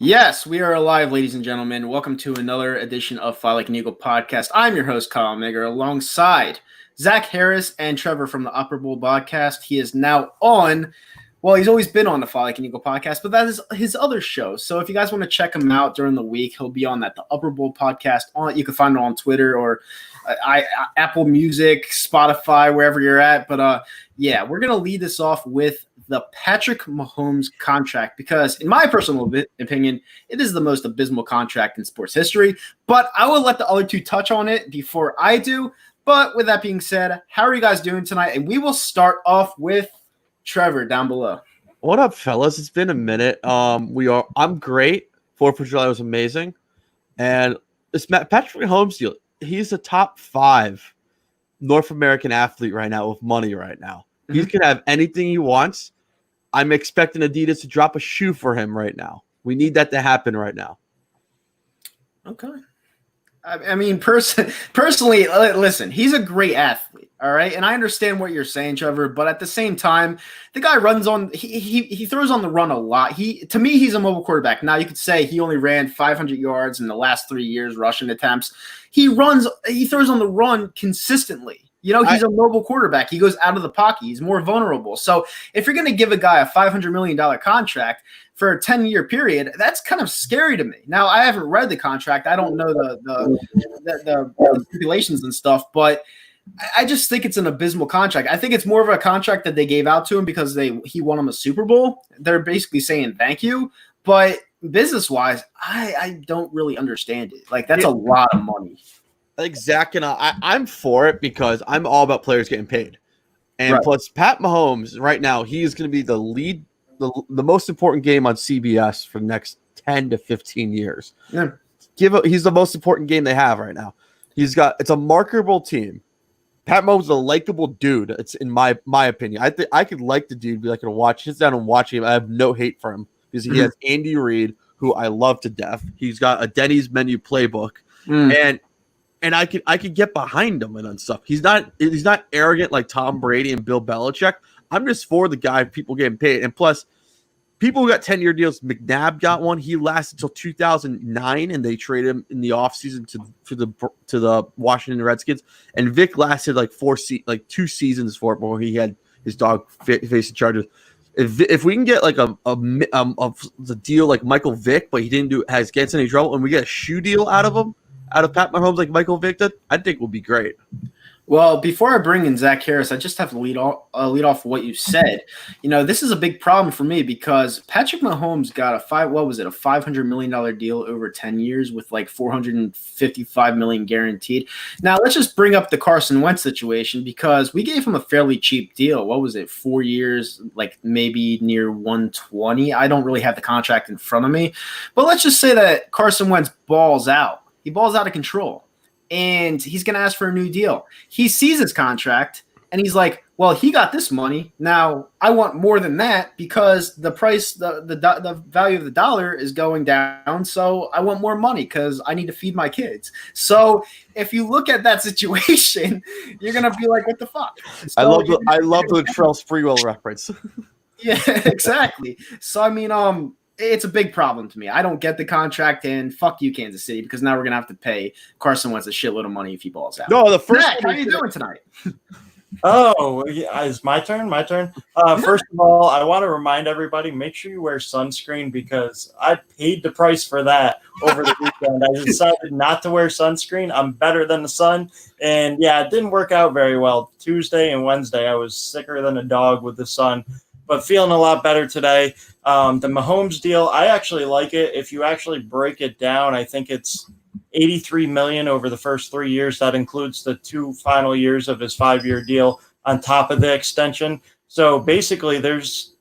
Yes, we are alive, ladies and gentlemen. Welcome to another edition of Fly Like an Eagle podcast. I'm your host, Kyle Megger, alongside Zach Harris and Trevor from the Upper Bowl podcast. He is now on, well, he's always been on the Fly Like an Eagle podcast, but that is his other show. So if you guys want to check him out during the week, he'll be on the Upper Bowl podcast. You can find it on Twitter or Apple Music, Spotify, wherever you're at. But yeah, we're going to lead this off with the Patrick Mahomes contract because, in my personal opinion, it is the most abysmal contract in sports history. But I will let the other two touch on it before I do. But with that being said, how are you guys doing tonight? And we will start off with Trevor down below. What up, fellas? It's been a minute. I'm great. 4th of July was amazing. And it's Patrick Mahomes deal. He's a top 5 North American athlete right now with money right now. Mm-hmm. He can have anything he wants. I'm expecting Adidas to drop a shoe for him right now. We need that to happen right now. Okay. I mean, personally, listen, he's a great athlete, all right? And I understand what you're saying, Trevor, but at the same time, the guy runs on – he throws on the run a lot. To me, he's a mobile quarterback. Now, you could say he only ran 500 yards in the last 3 years rushing attempts. He throws on the run consistently. You know, he's a mobile quarterback. He goes out of the pocket. He's more vulnerable. So if you're going to give a guy a $500 million contract for a 10-year period, that's kind of scary to me. Now, I haven't read the contract. I don't know the stipulations and stuff, but I just think it's an abysmal contract. I think it's more of a contract that they gave out to him because he won him a Super Bowl. They're basically saying thank you. But business-wise, I don't really understand it. Like, that's a lot of money. Like Zach and I'm for it because I'm all about players getting paid. And right. Plus, Pat Mahomes, right now, he is going to be the most important game on CBS for the next 10 to 15 years. Yeah. He's the most important game they have right now. It's a marketable team. Pat Mahomes is a likable dude. It's in my opinion. I could like the dude, be like, sit down and watch him. I have no hate for him because he has Andy Reid, who I love to death. He's got a Denny's menu playbook. And I could get behind him and stuff. He's not arrogant like Tom Brady and Bill Belichick. I'm just for the guy, people getting paid. And plus, people who got 10-year deals, McNabb got one. He lasted until 2009, and they traded him in the offseason to the Washington Redskins. And Vic lasted like 2 seasons for it before he had his dog facing charges. If we can get like the deal like Michael Vick, but he didn't get any trouble, and we get a shoe deal out of Pat Mahomes like Michael Vick did, I think will be great. Well, before I bring in Zach Harris, I just have to lead off what you said. You know, this is a big problem for me because Patrick Mahomes got a $500 million deal over 10 years with like $455 million guaranteed. Now, let's just bring up the Carson Wentz situation because we gave him a fairly cheap deal. What was it? 4 years, like maybe near 120. I don't really have the contract in front of me, but let's just say that Carson Wentz balls out. He balls out of control. And he's going to ask for a new deal. He sees his contract, and he's like, well, he got this money. Now, I want more than that because the price, the value of the dollar is going down, so I want more money because I need to feed my kids. So if you look at that situation, you're going to be like, what the fuck? So I love the Latrell Sprewell reference. Yeah, exactly. So, I mean, it's a big problem to me. I don't get the contract, and fuck you, Kansas City, because now we're gonna have to pay Carson Wentz a shitload of money if he balls out. No, the first. Zach, how are you doing tonight? Oh, yeah, it's my turn. First of all, I want to remind everybody: make sure you wear sunscreen because I paid the price for that over the weekend. I decided not to wear sunscreen. I'm better than the sun, and yeah, it didn't work out very well. Tuesday and Wednesday, I was sicker than a dog with the sun. But feeling a lot better today. The Mahomes deal, I actually like it. If you actually break it down, I think it's $83 million over the first 3 years. That includes the 2 final years of his 5-year deal on top of the extension. So basically, there's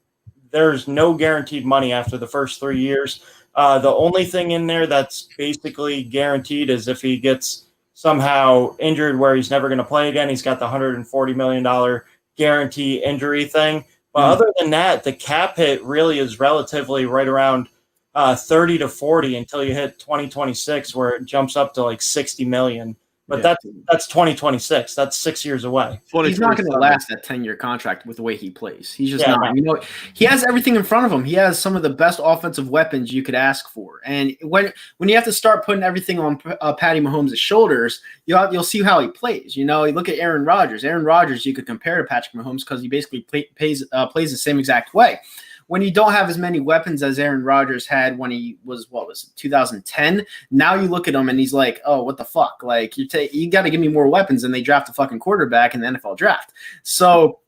no guaranteed money after the first 3 years. The only thing in there that's basically guaranteed is if he gets somehow injured where he's never going to play again. He's got the $140 million guarantee injury thing. But other than that, the cap hit really is relatively right around 30 to 40 until you hit 2026, where it jumps up to like 60 million. But that's 2026. That's 6 years away. He's not going to last that 10-year contract with the way he plays. He's just not. You know, he has everything in front of him. He has some of the best offensive weapons you could ask for. And when you have to start putting everything on Patty Mahomes' shoulders, you'll see how he plays. You know, you look at Aaron Rodgers. Aaron Rodgers, you could compare to Patrick Mahomes because he basically plays the same exact way. When you don't have as many weapons as Aaron Rodgers had when he was, 2010, now you look at him and he's like, oh, what the fuck? Like, you got to give me more weapons, and they draft a fucking quarterback in the NFL draft. So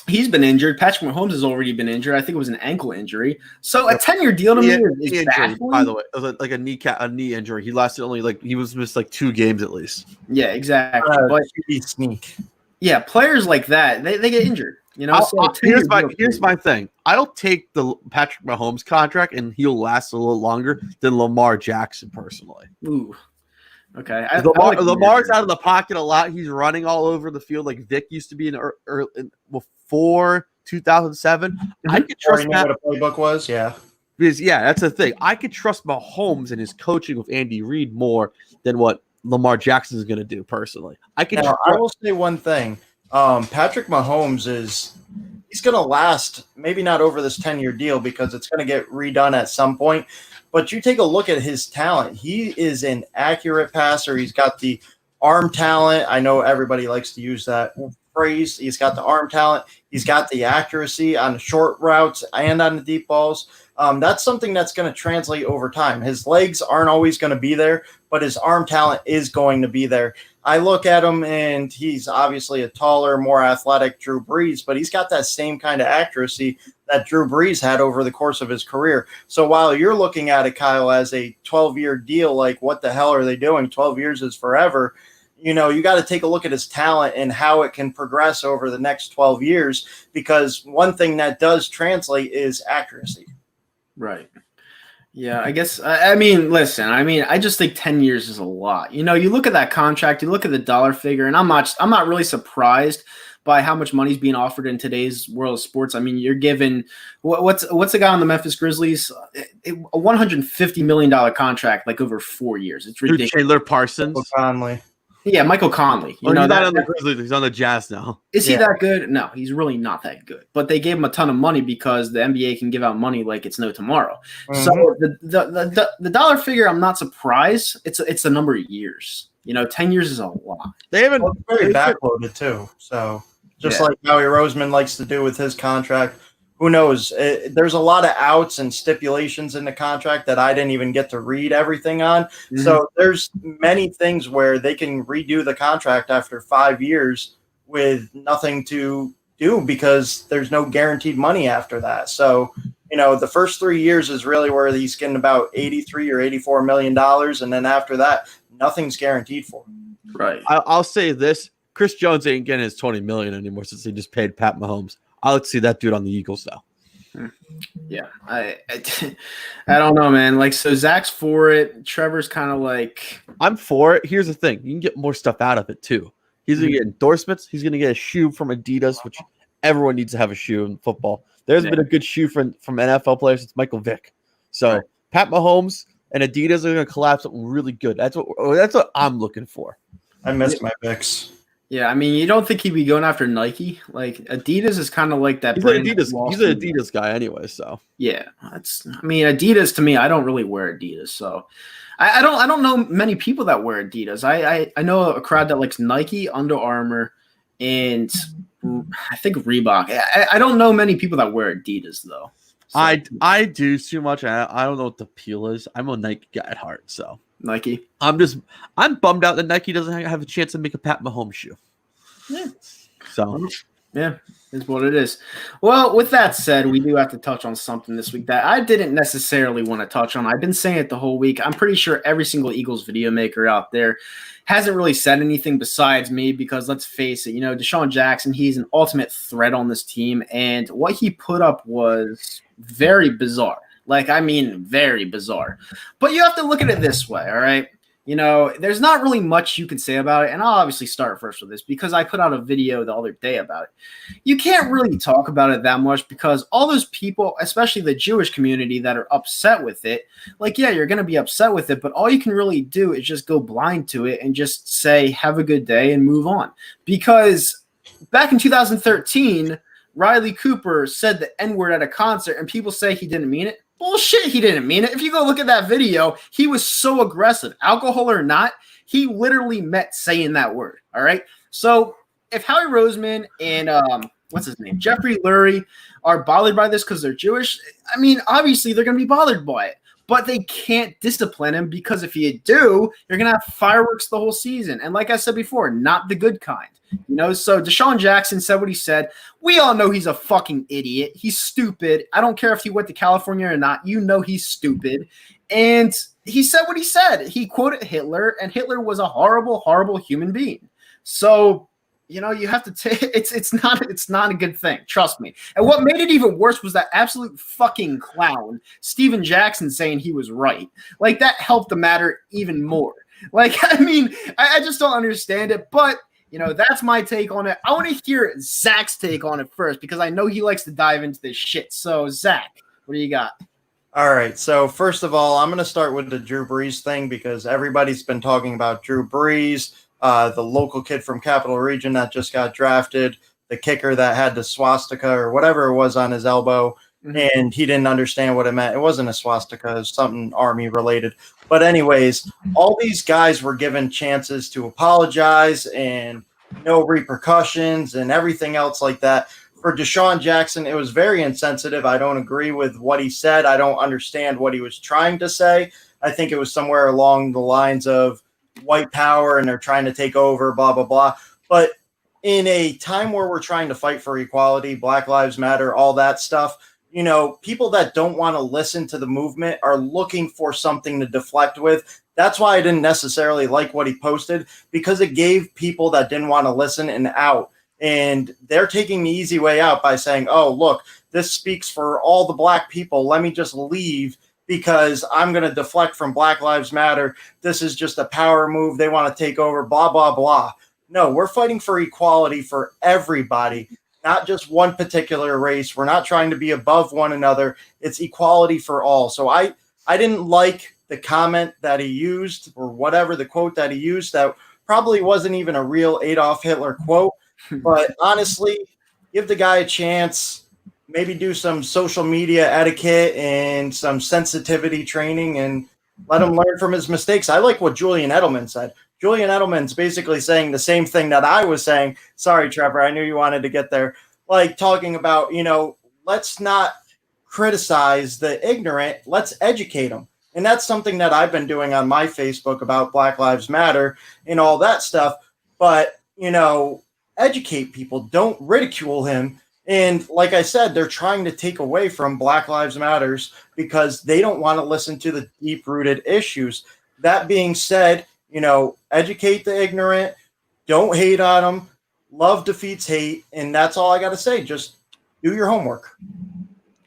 he's been injured. Patrick Mahomes has already been injured. I think it was an ankle injury. So a 10-year deal to me is bad. By the way, it was like a knee injury. He lasted he was missed 2 games at least. Yeah, exactly. But sneak. Yeah, players like that, they get injured. You know, here's my thing. I'll take the Patrick Mahomes contract, and he'll last a little longer than Lamar Jackson personally. Ooh, okay. Lamar's out of the pocket a lot. He's running all over the field like Vic used to be before 2007. Mm-hmm. I could trust what a playbook was. Yeah, because that's the thing. I could trust Mahomes and his coaching with Andy Reid more than what Lamar Jackson is going to do personally. I will say one thing. Patrick Mahomes he's going to last, maybe not over this 10-year deal because it's going to get redone at some point. But you take a look at his talent. He is an accurate passer. He's got the arm talent. I know everybody likes to use that phrase. He's got the arm talent. He's got the accuracy on the short routes and on the deep balls. That's something that's going to translate over time. His legs aren't always going to be there, but his arm talent is going to be there. I look at him, and he's obviously a taller, more athletic Drew Brees, but he's got that same kind of accuracy that Drew Brees had over the course of his career. So while you're looking at it, Kyle, as a 12-year deal, like what the hell are they doing? 12 years is forever. You know, you got to take a look at his talent and how it can progress over the next 12 years, because one thing that does translate is accuracy. Right. Yeah, I guess. I mean, listen. I mean, I just think 10 years is a lot. You know, you look at that contract, you look at the dollar figure, and I'm not really surprised by how much money's being offered in today's world of sports. I mean, you're given what's the guy on the Memphis Grizzlies, a $150 million contract, like over 4 years. It's ridiculous. Chandler Parsons, Conley. Yeah, Michael Conley. He's not on the Grizzlies. He's on the Jazz now. Is he that good? No, he's really not that good. But they gave him a ton of money because the NBA can give out money like it's no tomorrow. Mm-hmm. So the dollar figure, I'm not surprised. It's the number of years. You know, 10 years is a lot. They haven't very backloaded too. So just like Howie Roseman likes to do with his contract. Who knows? There's a lot of outs and stipulations in the contract that I didn't even get to read everything on. Mm-hmm. So there's many things where they can redo the contract after 5 years with nothing to do because there's no guaranteed money after that. So, you know, the first 3 years is really where he's getting about $83 or $84 million. And then after that, nothing's guaranteed for him. Right. I'll say this. Chris Jones ain't getting his $20 million anymore since he just paid Pat Mahomes. I'll see that dude on the Eagles now. Yeah, I don't know, man. Like, so Zach's for it. Trevor's kind of like, I'm for it. Here's the thing: you can get more stuff out of it too. He's gonna get endorsements. He's gonna get a shoe from Adidas, which everyone needs to have a shoe in football. There's been a good shoe from NFL players since Michael Vick. So Pat Mahomes and Adidas are gonna collab something really good. That's what I'm looking for. I miss my Vicks. Yeah, I mean, you don't think he'd be going after Nike? Like, Adidas is kind of like that. He's an Adidas guy anyway, so. Yeah, Adidas, to me, I don't really wear Adidas, so. I don't know many people that wear Adidas. I know a crowd that likes Nike, Under Armour, and I think Reebok. I don't know many people that wear Adidas, though. So. I do too much. I don't know what the appeal is. I'm a Nike guy at heart, so. Nike. I'm bummed out that Nike doesn't have a chance to make a Pat Mahomes shoe. Yeah. So yeah, is what it is. Well, with that said, we do have to touch on something this week that I didn't necessarily want to touch on. I've been saying it the whole week. I'm pretty sure every single Eagles video maker out there hasn't really said anything besides me because let's face it, you know, Desean Jackson, he's an ultimate threat on this team, and what he put up was very bizarre. Like, I mean, very bizarre. But you have to look at it this way, all right? there's not really much you can say about it. And I'll obviously start first with this because I put out a video the other day about it. You can't really talk about it that much because all those people, especially the Jewish community that are upset with it, like, yeah, you're going to be upset with it, but all you can really do is just go blind to it and just say, have a good day and move on. Because back in 2013, Riley Cooper said the N-word at a concert and people say he didn't mean it. Bullshit, he didn't mean it. If you go look at that video, he was so aggressive. Alcohol or not, he literally meant saying that word, all right? So if Howie Roseman and, what's his name, Jeffrey Lurie are bothered by this because they're Jewish, I mean, obviously they're going to be bothered by it. But they can't discipline him because if you do, you're going to have fireworks the whole season. And like I said before, not the good kind. So Desean Jackson said what he said. We all know he's a fucking idiot. He's stupid. I don't care if he went to California or not. He's stupid. And he said what he said. He quoted Hitler, and Hitler was a horrible, horrible human being. So, you have to take it's not a good thing. Trust me. And what made it even worse was that absolute fucking clown, Steven Jackson, saying he was right. Like, that helped the matter even more. Like, I mean, I just don't understand it. But that's my take on it. I want to hear Zach's take on it first because I know he likes to dive into this shit. So, Zach, what do you got? All right. So, first of all, I'm going to start with the Drew Brees thing because everybody's been talking about Drew Brees, the local kid from Capital Region that just got drafted, the kicker that had the swastika or whatever it was on his elbow, and he didn't understand what it meant. It wasn't a swastika. It was something Army related. But anyways, all these guys were given chances to apologize and no repercussions and everything else like that. For Desean Jackson, it was very insensitive. I don't agree with what he said. I don't understand what he was trying to say. I think it was somewhere along the lines of white power and they're trying to take over, blah, blah, blah. But in a time where we're trying to fight for equality, Black Lives Matter, all that stuff, people that don't want to listen to the movement are looking for something to deflect with. That's why I didn't necessarily like what he posted, because it gave people that didn't want to listen an out. And they're taking the easy way out by saying, oh, look, this speaks for all the black people. Let me just leave because I'm going to deflect from Black Lives Matter. This is just a power move. They want to take over, blah, blah, blah. No, we're fighting for equality for everybody, not just one particular race. We're not trying to be above one another. It's equality for all. So I didn't like the comment that he used, or whatever the quote that he used, that probably wasn't even a real Adolf Hitler quote. But honestly, give the guy a chance. Maybe do some social media etiquette and some sensitivity training and let him learn from his mistakes. I like what Julian Edelman said. Julian Edelman's basically saying the same thing that I was saying. Sorry, Trevor, I knew you wanted to get there. Like, talking about, let's not criticize the ignorant. Let's educate them. And that's something that I've been doing on my Facebook about Black Lives Matter and all that stuff. But, educate people. Don't ridicule him. And like I said, they're trying to take away from Black Lives Matters because they don't want to listen to the deep-rooted issues. That being said, educate the ignorant. Don't hate on them. Love defeats hate. And that's all I got to say. Just do your homework.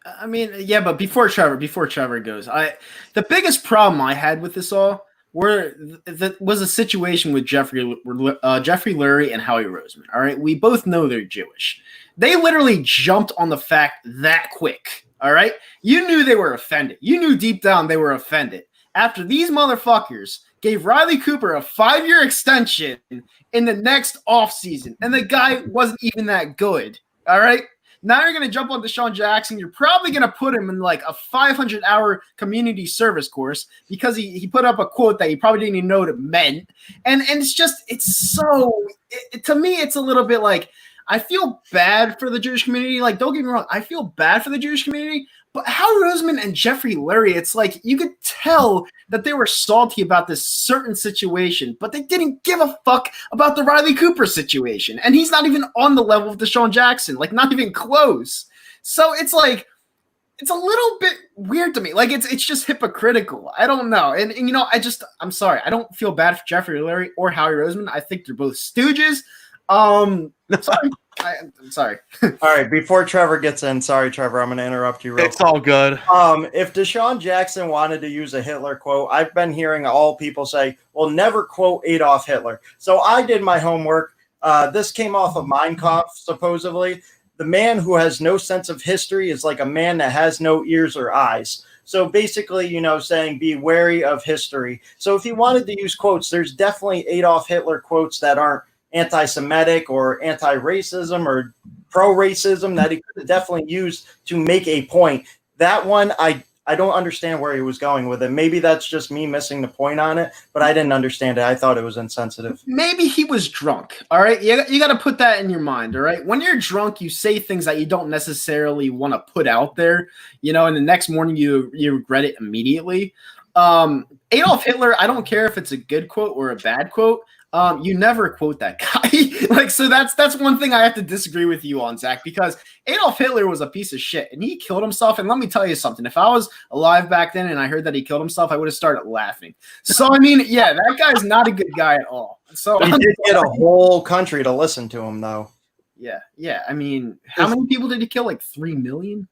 I mean, yeah, but before Trevor goes, the biggest problem I had with this all was a situation with Jeffrey Lurie and Howie Roseman. All right, we both know they're Jewish. They literally jumped on the fact that quick. All right, you knew they were offended. You knew deep down they were offended after these motherfuckers gave Riley Cooper a 5-year extension in the next offseason, and the guy wasn't even that good. All right. Now you're going to jump on Desean Jackson. You're probably going to put him in like a 500-hour community service course because he put up a quote that he probably didn't even know what it meant. And to me, it's a little bit like, I feel bad for the Jewish community. Like, don't get me wrong, I feel bad for the Jewish community. But Howie Roseman and Jeffrey Lurie, it's like you could tell that they were salty about this certain situation, but they didn't give a fuck about the Riley Cooper situation. And he's not even on the level of Desean Jackson, like not even close. So it's like, it's a little bit weird to me. Like it's just hypocritical. I don't know. And I'm sorry. I don't feel bad for Jeffrey Lurie or Howie Roseman. I think they're both stooges. So I'm sorry. All right, before Trevor gets in, sorry, Trevor, I'm going to interrupt you real It's all good. If Desean Jackson wanted to use a Hitler quote, I've been hearing all people say, well, never quote Adolf Hitler. So I did my homework. This came off of Mein Kampf, supposedly. The man who has no sense of history is like a man that has no ears or eyes. So basically, saying be wary of history. So if he wanted to use quotes, there's definitely Adolf Hitler quotes that aren't anti-Semitic or anti-racism or pro-racism that he could definitely use to make a point. That one, I don't understand where he was going with it. Maybe that's just me missing the point on it, but I didn't understand it. I thought it was insensitive. Maybe he was drunk. All right. You got to put that in your mind. All right. When you're drunk, you say things that you don't necessarily want to put out there, and the next morning you regret it immediately. Adolf Hitler, I don't care if it's a good quote or a bad quote. You never quote that guy. So that's one thing I have to disagree with you on, Zach, because Adolf Hitler was a piece of shit and he killed himself. And let me tell you something. If I was alive back then and I heard that he killed himself, I would have started laughing. So, that guy's not a good guy at all. So he did get a whole country to listen to him, though. Yeah. How many people did he kill? Like 3 million?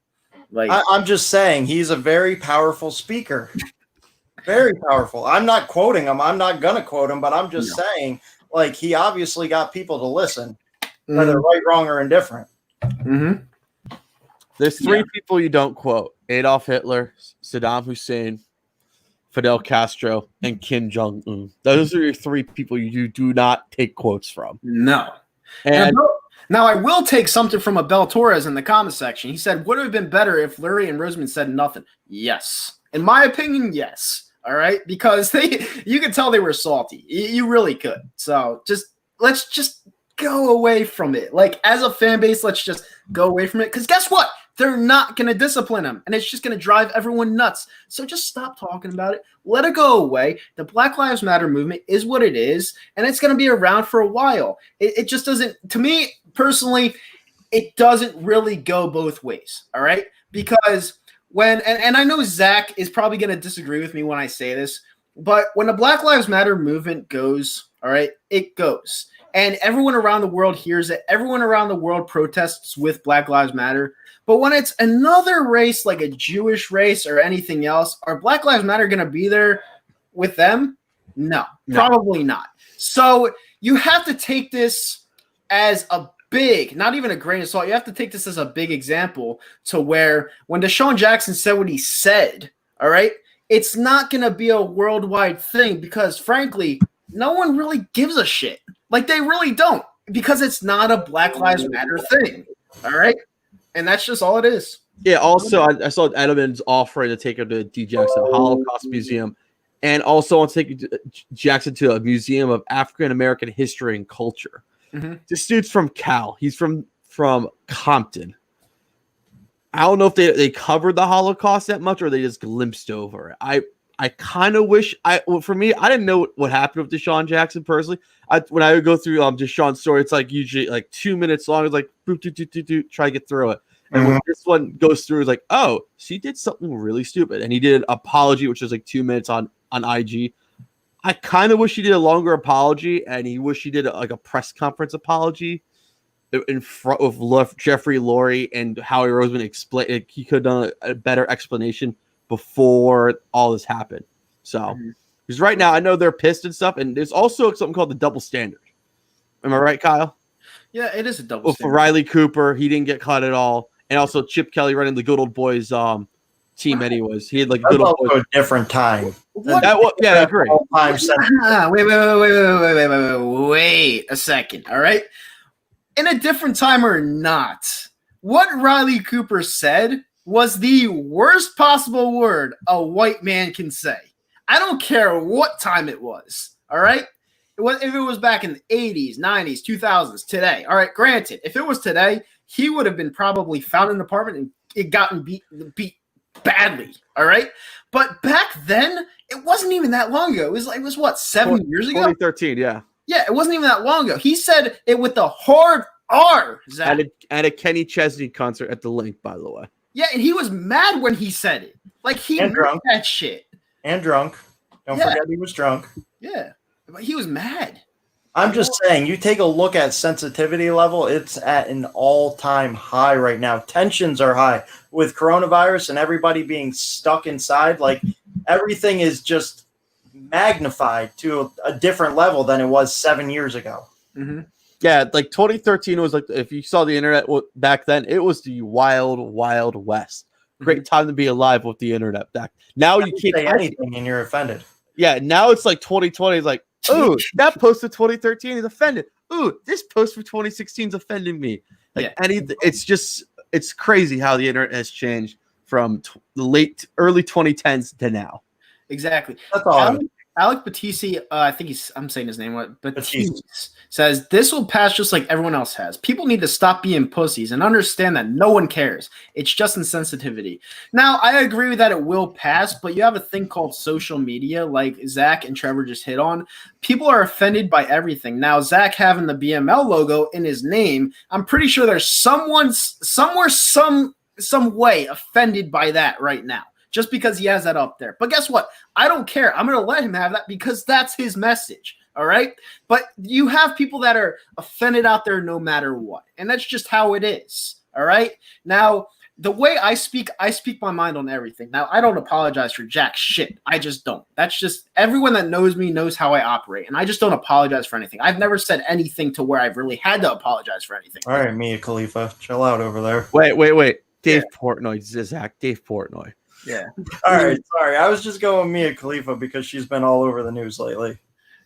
I'm just saying he's a very powerful speaker. Very powerful. I'm not quoting him. I'm not going to quote him, but I'm just saying, he obviously got people to listen, whether right, wrong, or indifferent. Mm-hmm. There's three people you don't quote: Adolf Hitler, Saddam Hussein, Fidel Castro, and Kim Jong-un. Those are your three people you do not take quotes from. No. And now I will take something from Abel Torres in the comment section. He said, would it have been better if Lurie and Roseman said nothing? Yes. In my opinion, yes. All right, because you could tell they were salty. You really could. So let's just go away from it. As a fan base, let's just go away from it. Because guess what? They're not going to discipline him, and it's just going to drive everyone nuts. So just stop talking about it. Let it go away. The Black Lives Matter movement is what it is, and it's going to be around for a while. It just doesn't, to me personally, it doesn't really go both ways. All right, because and I know Zach is probably going to disagree with me when I say this, but when the Black Lives Matter movement goes, all right, it goes. And everyone around the world hears it. Everyone around the world protests with Black Lives Matter. But when it's another race, like a Jewish race or anything else, are Black Lives Matter going to be there with them? No, probably not. So you have to take this as a big, not even a grain of salt. You have to take this as a big example to where when Desean Jackson said what he said, all right, it's not going to be a worldwide thing because, frankly, no one really gives a shit. They really don't, because it's not a Black Lives Matter thing, all right? And that's just all it is. Yeah, also, I saw Edelman's offering to take him to D. Jackson Holocaust Museum, and also want to take Jackson to a museum of African American history and culture. Mm-hmm. This dude's from Cal. He's from Compton. I don't know if they covered the Holocaust that much or they just glimpsed over it. I kind of wish for me, I didn't know what happened with Desean Jackson personally. When I would go through Deshaun's story, it's usually 2 minutes long. It's try to get through it. And when this one goes through, it's oh, she did something really stupid. And he did an apology, which was 2 minutes on IG. I kind of wish he did a longer apology, and he wish he did a press conference apology in front of Jeffrey Lurie and Howie Roseman. Explain he could have done a better explanation before all this happened. So, because right now I know they're pissed and stuff, and there's also something called the double standard. Am I right, Kyle? Yeah, it is a double standard. For Riley Cooper, he didn't get cut at all, and also Chip Kelly running the Good Old Boys team. Anyways, he had Good Old Boys. A different time. I agree. Wait a second. All right, in a different time or not, what Riley Cooper said was the worst possible word a white man can say. I don't care what time it was. All right. If it was back in the 80s, 90s, 2000s, today. All right. Granted, if it was today, he would have been probably found in an apartment and it gotten beat badly. All right. But back then, it wasn't even that long ago. It was what, 7 years ago? 2013. Yeah. Yeah. It wasn't even that long ago. He said it with the hard R. Zach. At a Kenny Chesney concert at the Link, by the way. Yeah, and he was mad when he said it. He meant that shit. And drunk. Don't forget he was drunk. Yeah, but he was mad. I'm just saying, you take a look at sensitivity level, it's at an all-time high right now. Tensions are high with coronavirus and everybody being stuck inside. Like, everything is just magnified to a different level than it was 7 years ago. Mm-hmm. Yeah, like 2013 was like, if you saw the internet back then, it was the wild, wild west. Great time to be alive with the internet back. Now you can't say anything and you're offended. Yeah, now it's like 2020 is like, oh, that post of 2013 is offended. Ooh, this post for 2016 is offending me. Like anything, it's crazy how the internet has changed from the early 2010s to now. Exactly. That's all. Alec Batiste, I think I'm saying his name right, Batiste says this will pass just like everyone else has. People need to stop being pussies and understand that no one cares. It's just insensitivity. Now, I agree that it will pass, but you have a thing called social media, like Zach and Trevor just hit on. People are offended by everything. Now, Zach having the BML logo in his name, I'm pretty sure there's someone somewhere, some way offended by that right now. Just because he has that up there. But guess what? I don't care. I'm going to let him have that because that's his message. All right? But you have people that are offended out there no matter what. And that's just how it is. All right? Now, the way I speak my mind on everything. Now, I don't apologize for jack shit. I just don't. That's just everyone that knows me knows how I operate. And I just don't apologize for anything. I've never said anything to where I've really had to apologize for anything. All right, Mia Khalifa. Chill out over there. Wait. Dave Portnoy, Zach. Dave Portnoy. Yeah. All right. Sorry. I was just going Mia Khalifa because she's been all over the news lately.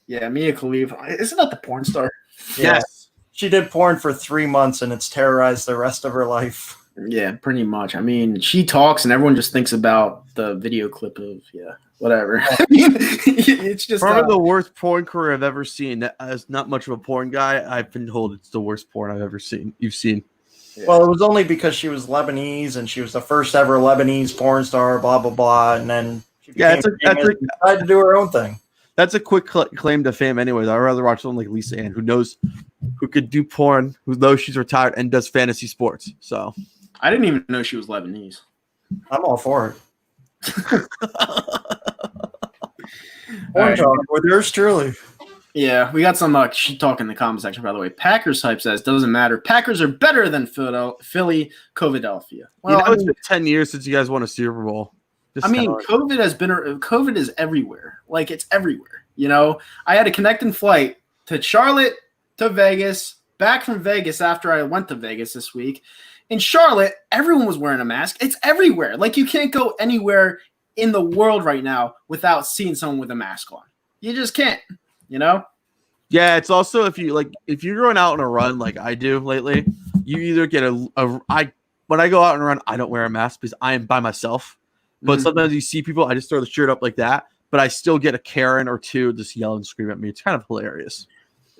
Yeah, Mia Khalifa. Isn't that the porn star? Yes. She did porn for 3 months and it's terrorized the rest of her life. Yeah, pretty much. I mean, she talks and everyone just thinks about the video clip of, whatever. I mean, it's just probably the worst porn career I've ever seen. As not much of a porn guy, I've been told it's the worst porn I've ever seen. You've seen. Yeah. Well, it was only because she was Lebanese and she was the first ever Lebanese porn star, blah, blah, blah. And then she decided to do her own thing. That's a quick claim to fame anyways. I'd rather watch someone like Lisa Ann who could do porn, who knows she's retired and does fantasy sports. So I didn't even know she was Lebanese. I'm all for it. Porn talk with yours truly. Yeah, we got some shit talk in the comment section, by the way. Packers hype says, doesn't matter. Packers are better than Philly, Philadelphia. Well, it's been 10 years since you guys won a Super Bowl. COVID is everywhere. Like, it's everywhere. You know, I had a connecting flight to Charlotte, to Vegas, back from Vegas after I went to Vegas this week. In Charlotte, everyone was wearing a mask. It's everywhere. Like, you can't go anywhere in the world right now without seeing someone with a mask on. You just can't. You know? Yeah, it's also if you're going out on a run like I do lately, you either get when I go out and run, I don't wear a mask because I am by myself. But sometimes you see people, I just throw the shirt up like that, but I still get a Karen or two just yell and scream at me. It's kind of hilarious.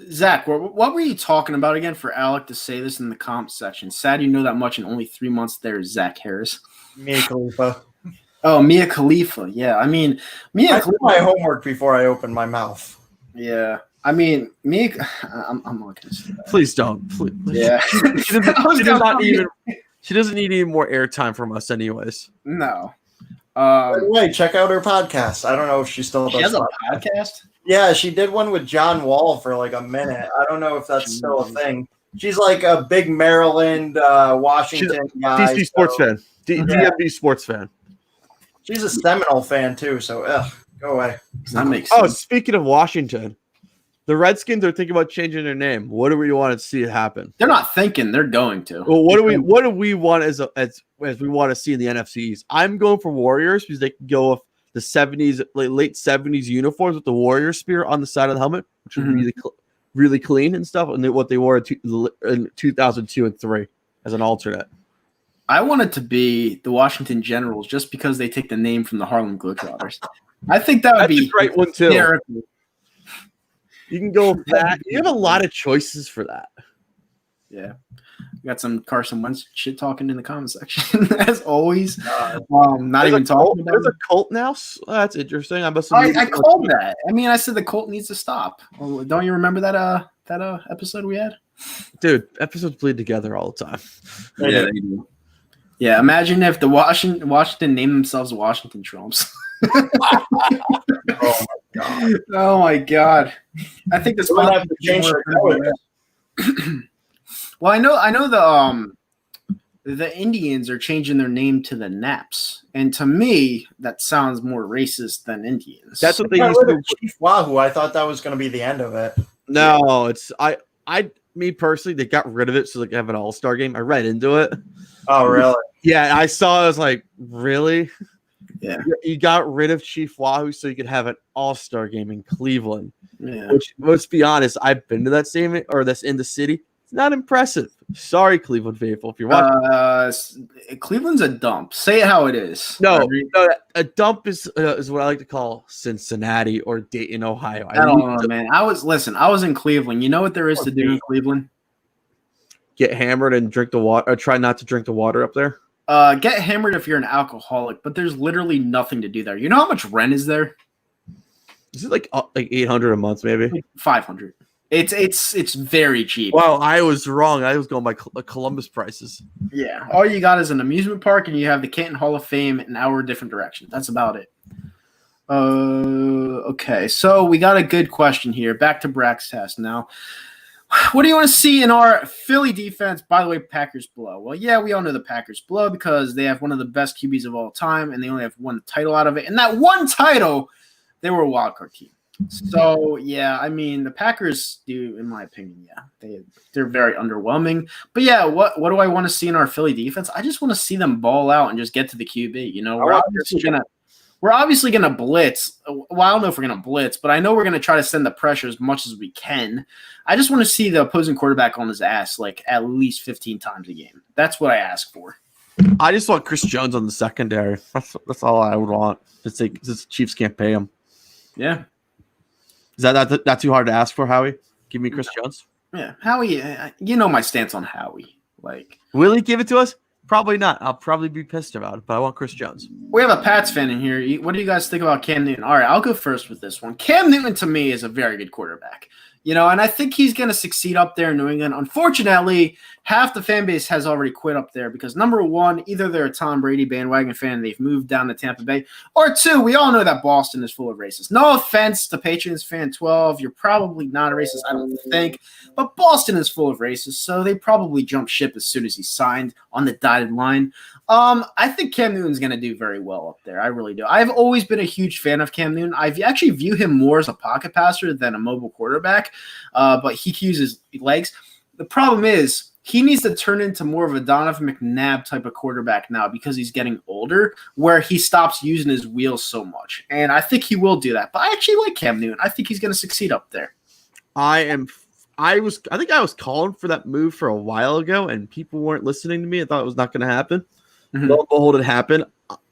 Zach, what were you talking about again for Alec to say this in the comp section? Sad you know that much in only 3 months there is Zach Harris. Mia Khalifa. Oh, Mia Khalifa. Yeah, I mean, I did my homework before I opened my mouth. Yeah, I mean, Mia. I'm not going to say that. Please don't. Please. Yeah, she doesn't need any more airtime from us, anyways. No. By the way, check out her podcast. I don't know if she still does. She has a podcast. Yeah, she did one with John Wall for like a minute. I don't know if that's still a thing. She's like a big Maryland, Washington guy. DC sports fan. DMV sports fan. She's a Seminole fan too. So, go away. That makes sense. Oh, speaking of Washington, the Redskins are thinking about changing their name. What do we want to see it happen? They're not thinking; they're going to. Well, what do we want as we want to see in the NFC East? I'm going for Warriors because they can go with the 70s, late 70s uniforms with the Warrior spear on the side of the helmet, which would be really clean and stuff, and what they wore in 2002 and 3 as an alternate. I want it to be the Washington Generals just because they take the name from the Harlem Globetrotters. I think that would be a great one too. Hysterical. You can go with that. You have a lot of choices for that. Yeah. We got some Carson Wentz shit talking in the comment section, as always. Not even talking about There's a cult now? That's interesting. I called that. I mean, I said the cult needs to stop. Don't you remember that episode we had? Dude, episodes bleed together all the time. Yeah, they do. Yeah, imagine if the Washington named themselves Washington Trumps. Oh my Oh my god! I think the We'll have sponsor to change our colors. Well, I know the Indians are changing their name to the Naps, and to me, that sounds more racist than Indians. That's what they Got used rid to. of Chief Wahoo. I thought that was going to be the end of it. No, it's me personally. They got rid of it so they could have an all-star game. I read into it. Oh, really? Yeah, I saw. I was like, really? Yeah. You got rid of Chief Wahoo so you could have an all-star game in Cleveland. Yeah. Which, let's be honest, I've been to that stadium or that's in the city. It's not impressive. Sorry, Cleveland faithful, if you're watching. Cleveland's a dump. Say it how it is. No, a dump is what I like to call Cincinnati or Dayton, Ohio. I don't know, man. I was in Cleveland. You know what there is to do in Cleveland? Get hammered and drink the water, or try not to drink the water up there. Get hammered if you're an alcoholic, but there's literally nothing to do there. You know how much rent is there? Is it like $800 a month, maybe? Like 500. It's very cheap. Wow, I was wrong. I was going by Columbus prices. Yeah, all you got is an amusement park, and you have the Canton Hall of Fame an hour different direction. That's about it. Okay, so we got a good question here. Back to Brack's test now. What do you want to see in our Philly defense? By the way, Packers blow. Well, yeah, we all know the Packers blow because they have one of the best QBs of all time, and they only have one title out of it. And that one title, they were a wild card team. So, yeah, I mean, the Packers do, in my opinion, yeah, they're very underwhelming. But, yeah, what do I want to see in our Philly defense? I just want to see them ball out and just get to the QB. You know, we're obviously gonna blitz. Well, I don't know if we're gonna blitz, but I know we're gonna try to send the pressure as much as we can. I just want to see the opposing quarterback on his ass like at least 15 times a game. That's what I ask for. I just want Chris Jones on the secondary. That's all I would want. It's like the Chiefs can't pay him. Yeah. Is that too hard to ask for, Howie? Give me Chris Jones. Yeah, Howie. You know my stance on Howie. Like, will he give it to us? Probably not. I'll probably be pissed about it, but I want Chris Jones. We have a Pats fan in here. What do you guys think about Cam Newton? All right, I'll go first with this one. Cam Newton, to me, is a very good quarterback. You know, and I think he's going to succeed up there in New England. Unfortunately, half the fan base has already quit up there because, number one, either they're a Tom Brady bandwagon fan and they've moved down to Tampa Bay, or two, we all know that Boston is full of racists. No offense to Patriots fan 12. You're probably not a racist, I don't think. But Boston is full of racists, so they probably jumped ship as soon as he signed on the dotted line. I think Cam Newton's going to do very well up there. I really do. I've always been a huge fan of Cam Newton. I actually view him more as a pocket passer than a mobile quarterback, but he can use his legs. The problem is he needs to turn into more of a Donovan McNabb type of quarterback now because he's getting older, where he stops using his wheels so much. And I think he will do that. But I actually like Cam Newton. I think he's going to succeed up there. I think I was calling for that move for a while ago, and people weren't listening to me. I thought it was not going to happen. Mm-hmm. Lo and behold, it happened.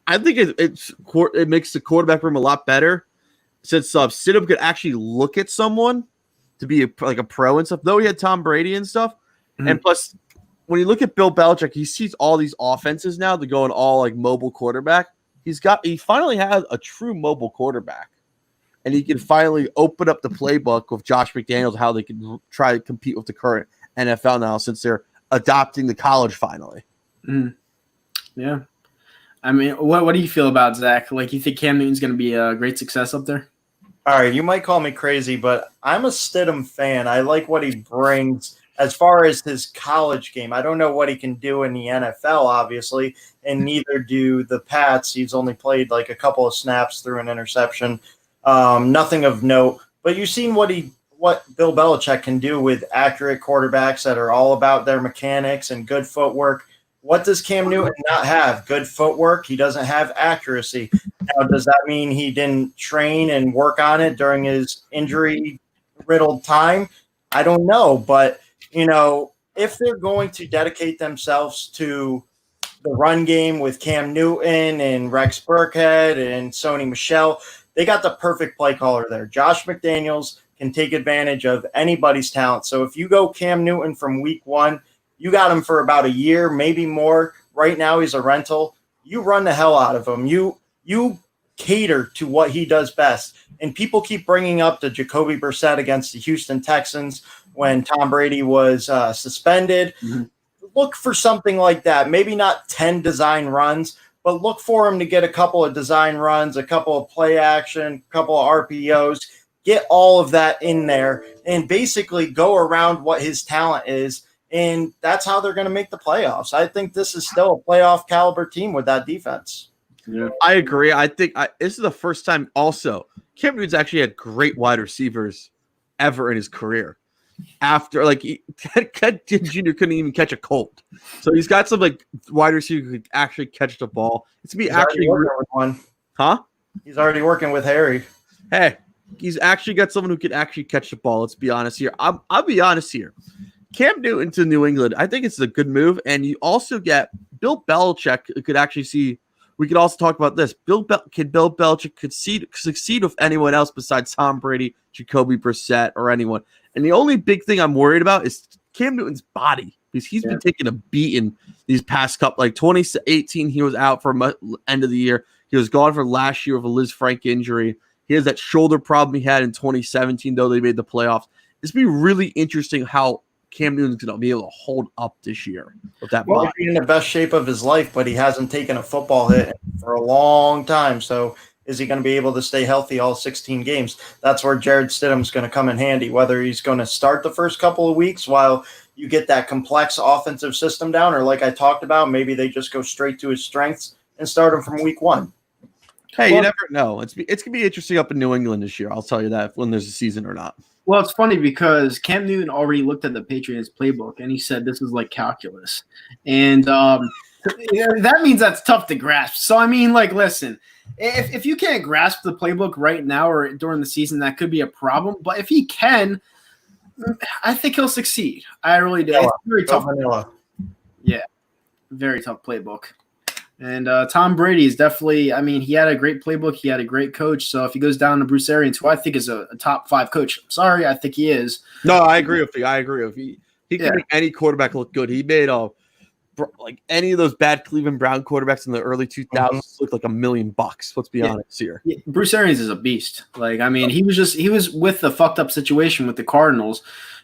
I think it makes the quarterback room a lot better since Stidham could actually look at someone to be like a pro and stuff. Though he had Tom Brady and stuff, and plus, when you look at Bill Belichick, he sees all these offenses now. They're going all like mobile quarterback. He finally has a true mobile quarterback, and he can finally open up the playbook with Josh McDaniels, how they can try to compete with the current NFL now since they're adopting the college finally. Mm. Yeah. I mean, what do you feel about Zach? Like, you think Cam Newton's going to be a great success up there? All right, you might call me crazy, but I'm a Stidham fan. I like what he brings as far as his college game. I don't know what he can do in the NFL, obviously, and neither do the Pats. He's only played like a couple of snaps through an interception. Nothing of note. But you've seen what Bill Belichick can do with accurate quarterbacks that are all about their mechanics and good footwork. What does Cam Newton not have? Good footwork. He doesn't have accuracy. Now, does that mean he didn't train and work on it during his injury-riddled time? I don't know. But, you know, if they're going to dedicate themselves to the run game with Cam Newton and Rex Burkhead and Sony Michel, they got the perfect play caller there. Josh McDaniels can take advantage of anybody's talent. So if you go Cam Newton from week one, you got him for about a year, maybe more. Right now he's a rental. You run the hell out of him. You cater to what he does best. And people keep bringing up the Jacoby Brissett against the Houston Texans when Tom Brady was suspended. Mm-hmm. Look for something like that. Maybe not 10 design runs, but look for him to get a couple of design runs, a couple of play action, a couple of RPOs, get all of that in there, and basically go around what his talent is. And that's how they're going to make the playoffs. I think this is still a playoff caliber team with that defense. Yeah, I agree. I think this is the first time also Cam Newton's actually had great wide receivers ever in his career. After Ted Jr. couldn't even catch a cold, so he's got some like wide receiver who could actually catch the ball. It's be actually working with one, huh? He's already working with Harry. Hey, he's actually got someone who could actually catch the ball. Let's be honest here. I'll be honest here. Cam Newton to New England, I think it's a good move, and you also get Bill Belichick could actually see. We could also talk about this. Bill Belichick could succeed with anyone else besides Tom Brady, Jacoby Brissett, or anyone. And the only big thing I'm worried about is Cam Newton's body, because he's been taking a beating these past couple. Like 2018, he was out for end of the year. He was gone for last year with a Liz Frank injury. He has that shoulder problem he had in 2017, though they made the playoffs. It's be really interesting how Cam Newton's going to be able to hold up this year with that body. He's in the best shape of his life, but he hasn't taken a football hit for a long time. So is he going to be able to stay healthy all 16 games? That's where Jared Stidham's going to come in handy, whether he's going to start the first couple of weeks while you get that complex offensive system down, or like I talked about, maybe they just go straight to his strengths and start him from week one. Hey, you never know. It's going to be interesting up in New England this year. I'll tell you that, when there's a season or not. Well, it's funny because Cam Newton already looked at the Patriots playbook and he said this is like calculus. And that means that's tough to grasp. So, I mean, like, listen, if you can't grasp the playbook right now or during the season, that could be a problem. But if he can, I think he'll succeed. I really do. It's very tough. Yeah, very tough playbook. And Tom Brady is definitely, I mean, he had a great playbook. He had a great coach. So if he goes down to Bruce Arians, who I think is a top 5 coach, I'm sorry, I think he is. No, I agree with you. He can make any quarterback look good. He made like any of those bad Cleveland Brown quarterbacks in the early 2000s look like $1 million. Let's be honest here. Yeah, Bruce Arians is a beast. Like, I mean, he was with the fucked up situation with the Cardinals.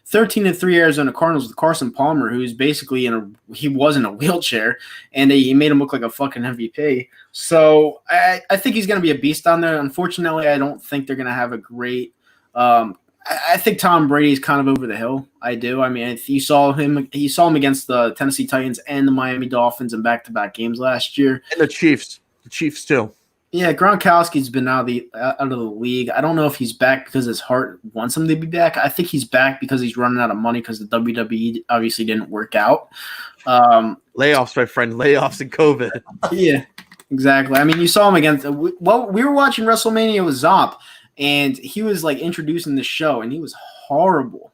13-3 Arizona Cardinals with Carson Palmer, who's basically he was in a wheelchair, and he made him look like a fucking MVP. So I think he's going to be a beast down there. Unfortunately, I don't think they're going to have a great I think Tom Brady's kind of over the hill. I do. I mean, you saw him against the Tennessee Titans and the Miami Dolphins in back-to-back games last year. And the Chiefs too. Yeah, Gronkowski's been out of the league. I don't know if he's back because his heart wants him to be back. I think he's back because he's running out of money because the WWE obviously didn't work out. Layoffs, my friend. Layoffs and COVID. Yeah, exactly. I mean, you saw him against we were watching WrestleMania with Zomp, and he was like introducing the show, and he was horrible.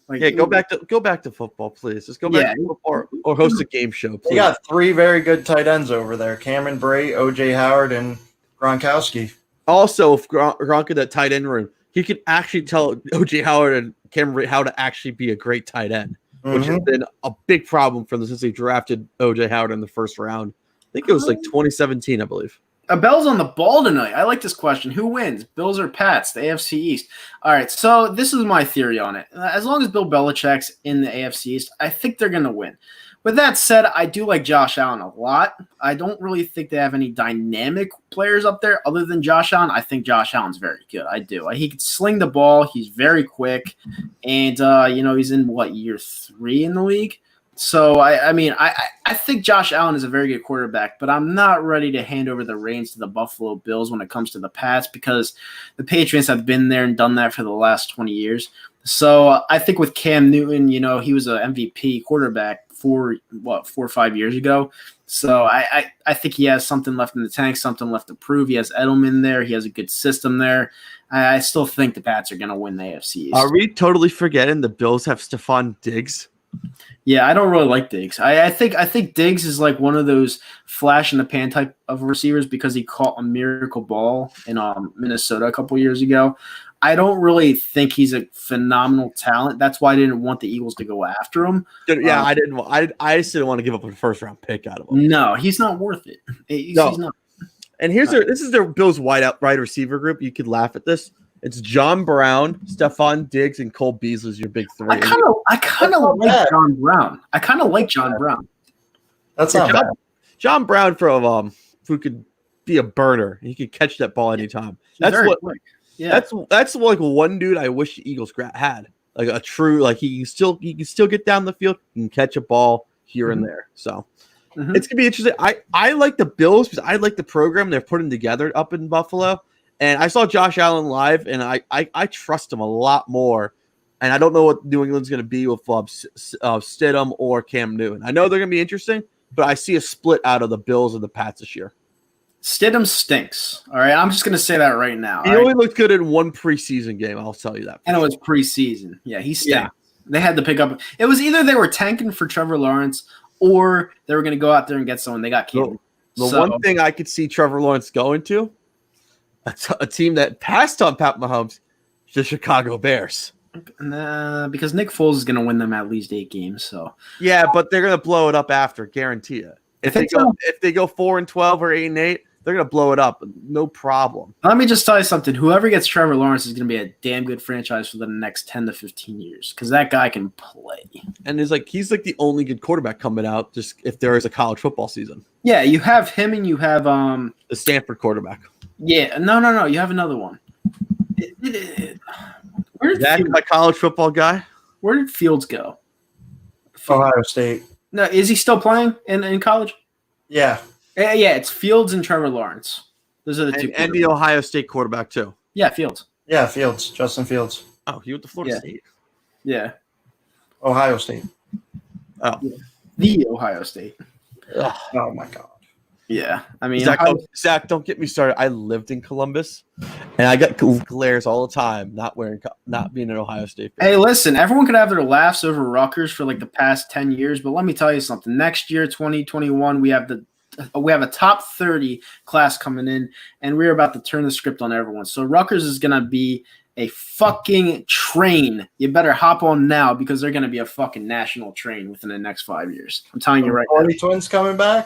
Like, yeah, go back to football, please. Just go back to football or host a game show, please. They got 3 very good tight ends over there: Cameron Brate, O.J. Howard, and Gronkowski. Also, if Gronk in that tight end room, he could actually tell O.J. Howard and Cameron Brate how to actually be a great tight end, which has been a big problem for them since they drafted O.J. Howard in the first round. I think it was like 2017, I believe. Bell's on the ball tonight. I like this question. Who wins, Bills or Pats, the AFC East? All right, so this is my theory on it. As long as Bill Belichick's in the AFC East, I think they're going to win. With that said, I do like Josh Allen a lot. I don't really think they have any dynamic players up there other than Josh Allen. I think Josh Allen's very good. I do. He can sling the ball. He's very quick. And, he's in, year 3 in the league? So, I think Josh Allen is a very good quarterback, but I'm not ready to hand over the reins to the Buffalo Bills when it comes to the Pats because the Patriots have been there and done that for the last 20 years. So, I think with Cam Newton, he was an MVP quarterback 4 or 5 years ago. So, I think he has something left in the tank, something left to prove. He has Edelman there. He has a good system there. I still think the Pats are going to win the AFC East. Are we totally forgetting the Bills have Stephon Diggs? Yeah, I don't really like Diggs. I think Diggs is like one of those flash in the pan type of receivers because he caught a miracle ball in Minnesota a couple years ago. I don't really think he's a phenomenal talent. That's why I didn't want the Eagles to go after him. Yeah, I didn't. I just didn't want to give up a first round pick out of him. No, he's not worth it. He's not. And this is their Bills wide receiver group. You could laugh at this. It's John Brown, Stephon Diggs, and Cole Beasley's your big 3. I kind of like John Brown. That's not bad. John Brown from who could be a burner. He could catch that ball anytime. That's Very what. quick. Yeah, That's like one dude I wish the Eagles had. Like a true, like he can still get down the field, he can catch a ball here and there. So it's gonna be interesting. I like the Bills because I like the program they're putting together up in Buffalo. And I saw Josh Allen live, and I trust him a lot more. And I don't know what New England's going to be with Stidham or Cam Newton. I know they're going to be interesting, but I see a split out of the Bills and the Pats this year. Stidham stinks. All right, I'm just going to say that right now. He only looked good in one preseason game. I'll tell you that. And it was preseason. Yeah, he stinks. Yeah. They had to pick up. It was either they were tanking for Trevor Lawrence or they were going to go out there and get someone. They got Cam. The one thing I could see Trevor Lawrence going to, a team that passed on Pat Mahomes, the Chicago Bears. Because Nick Foles is going to win them at least 8 games. So yeah, but they're going to blow it up after, guarantee it. If they go 4-12 or 8-8, they're going to blow it up, no problem. Let me just tell you something. Whoever gets Trevor Lawrence is going to be a damn good franchise for the next 10 to 15 years because that guy can play. And he's like the only good quarterback coming out. Just if there is a college football season. Yeah, you have him and you have the Stanford quarterback. Yeah, no. You have another one. Where did my college football guy? Where did Fields go? Ohio State. No, is he still playing in college? Yeah. Yeah, it's Fields and Trevor Lawrence. Those are the two. And the Ohio State quarterback too. Yeah, Fields. Yeah, Fields. Justin Fields. Oh, he went to Florida State. Yeah. Ohio State. Oh. Yeah. The Ohio State. Ugh. Oh my God. Yeah, I mean, Zach, don't get me started. I lived in Columbus, and I got glares all the time not being an Ohio State fan. Hey, listen, everyone could have their laughs over Rutgers for like the past 10 years, but let me tell you something. Next year, 2021, we have a top 30 class coming in, and we're about to turn the script on everyone. So Rutgers is gonna be a fucking train. You better hop on now because they're gonna be a fucking national train within the next 5 years. I'm telling you right now. Twins coming back.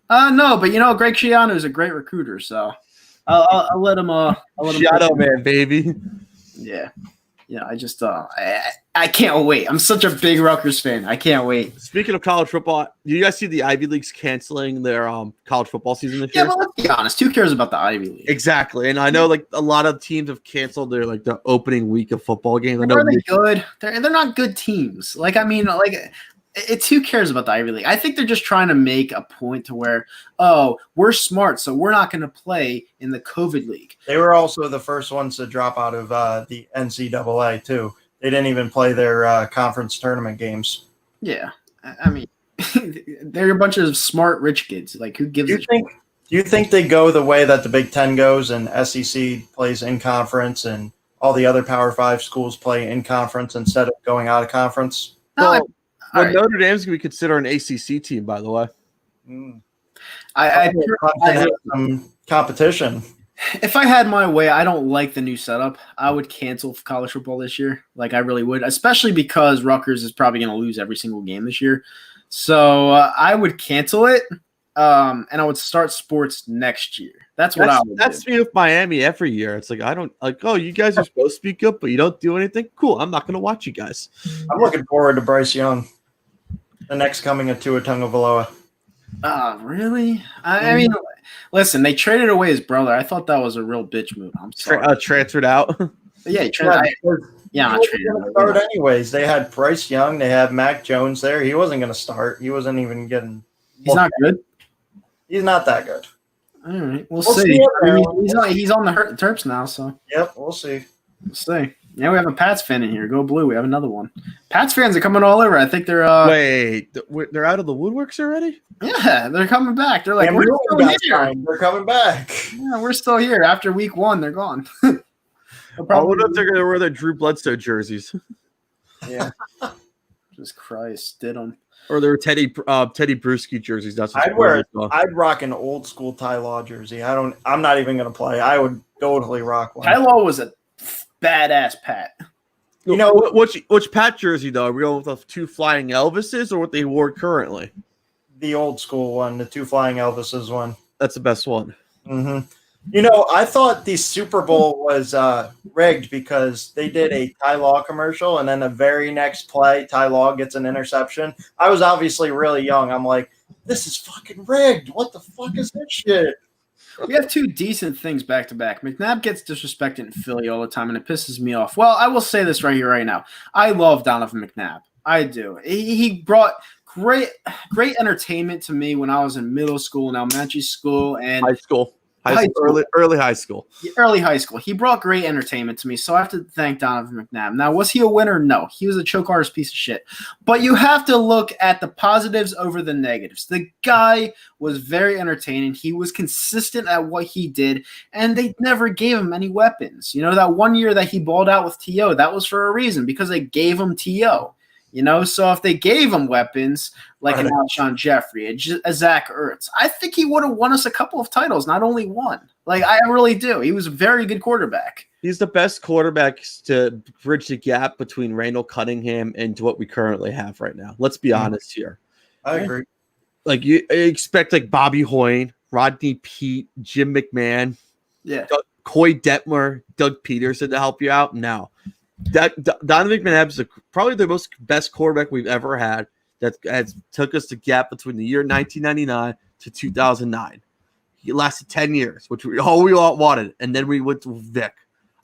No, but Greg Schiano is a great recruiter, so I'll let him. Schiano, man, baby. Yeah. I just I can't wait. I'm such a big Rutgers fan. I can't wait. Speaking of college football, do you guys see the Ivy Leagues canceling their college football season this year? Yeah, but let's be honest. Who cares about the Ivy League? Exactly, and I know like a lot of teams have canceled their the opening week of football games. I know are they good? They're not good teams. It's who cares about the Ivy League? I think they're just trying to make a point to where, we're smart, so we're not going to play in the COVID league. They were also the first ones to drop out of the NCAA, too. They didn't even play their conference tournament games. Yeah. I mean, they're a bunch of smart, rich kids. Like, who gives a shit? Do you think they go the way that the Big Ten goes and SEC plays in conference and all the other Power 5 schools play in conference instead of going out of conference? No, Well, Notre Dame's going to be considered an ACC team, by the way. I have some competition. If I had my way, I don't like the new setup. I would cancel college football this year. Like, I really would, especially because Rutgers is probably going to lose every single game this year. So I would cancel it, and I would start sports next year. That's what I would do. That's me with Miami every year. It's like, I don't like, you guys are supposed to speak up, but you don't do anything. Cool. I'm not going to watch you guys. I'm looking forward to Bryce Young. The next coming of Tua Tagovailoa. Really? I mean, listen, they traded away his brother. I thought that was a real bitch move. I'm sorry. Transferred out? Yeah, he traded. Yeah, he wasn't going to start anyways. They had Bryce Young. They had Mac Jones there. He wasn't going to start. He wasn't even getting. He's not good. He's not that good. All right, we'll see. I mean, he's on the Terps now, so. Yep, we'll see. We'll see. Yeah, we have a Pats fan in here. Go Blue. We have another one. Pats fans are coming all over. I think they're wait, they're out of the woodworks already? Yeah, they're coming back. They're like, we're still here. They're coming back. Yeah, we're still here. After week 1, they're gone. I wonder if they're going to wear their Drew Bledsoe jerseys. Yeah. Jesus Christ, did them. Or their Teddy Bruschi jerseys. That's I'd rock an old school Ty Law jersey. I'm not even going to play. I would totally rock one. Ty Law was a badass Pat. You know, which Pat jersey though? Are we going with the 2 flying Elvises or what they wore currently? The old school one, the 2 flying Elvises one. That's the best one. Mm-hmm. You know, I thought the Super Bowl was rigged because they did a Ty Law commercial, and then the very next play, Ty Law gets an interception. I was obviously really young. I'm like, this is fucking rigged. What the fuck is this shit? We have two decent things back to back. McNabb gets disrespected in Philly all the time, and it pisses me off. Well, I will say this right here, right now. I love Donovan McNabb. I do. He brought great entertainment to me when I was in middle school and elementary school and high school. Early high school. Early high school. He brought great entertainment to me, so I have to thank Donovan McNabb. Now, was he a winner? No. He was a choke artist piece of shit. But you have to look at the positives over the negatives. The guy was very entertaining. He was consistent at what he did, and they never gave him any weapons. You know, that one year that he balled out with T.O., that was for a reason, because they gave him T.O., you know, so if they gave him weapons like an Alshon Jeffrey, a Zach Ertz, I think he would have won us a couple of titles, not only one. Like, I really do. He was a very good quarterback. He's the best quarterback to bridge the gap between Randall Cunningham and what we currently have right now. Let's be honest here. I agree. Like, you expect like Bobby Hoyne, Rodney Peete, Jim McMahon, Coy Detmer, Doug Peterson to help you out. No. Donovan McNabb is probably the best quarterback we've ever had that has took us the gap between the year 1999 to 2009. He lasted 10 years, which we all wanted, and then we went to Vic.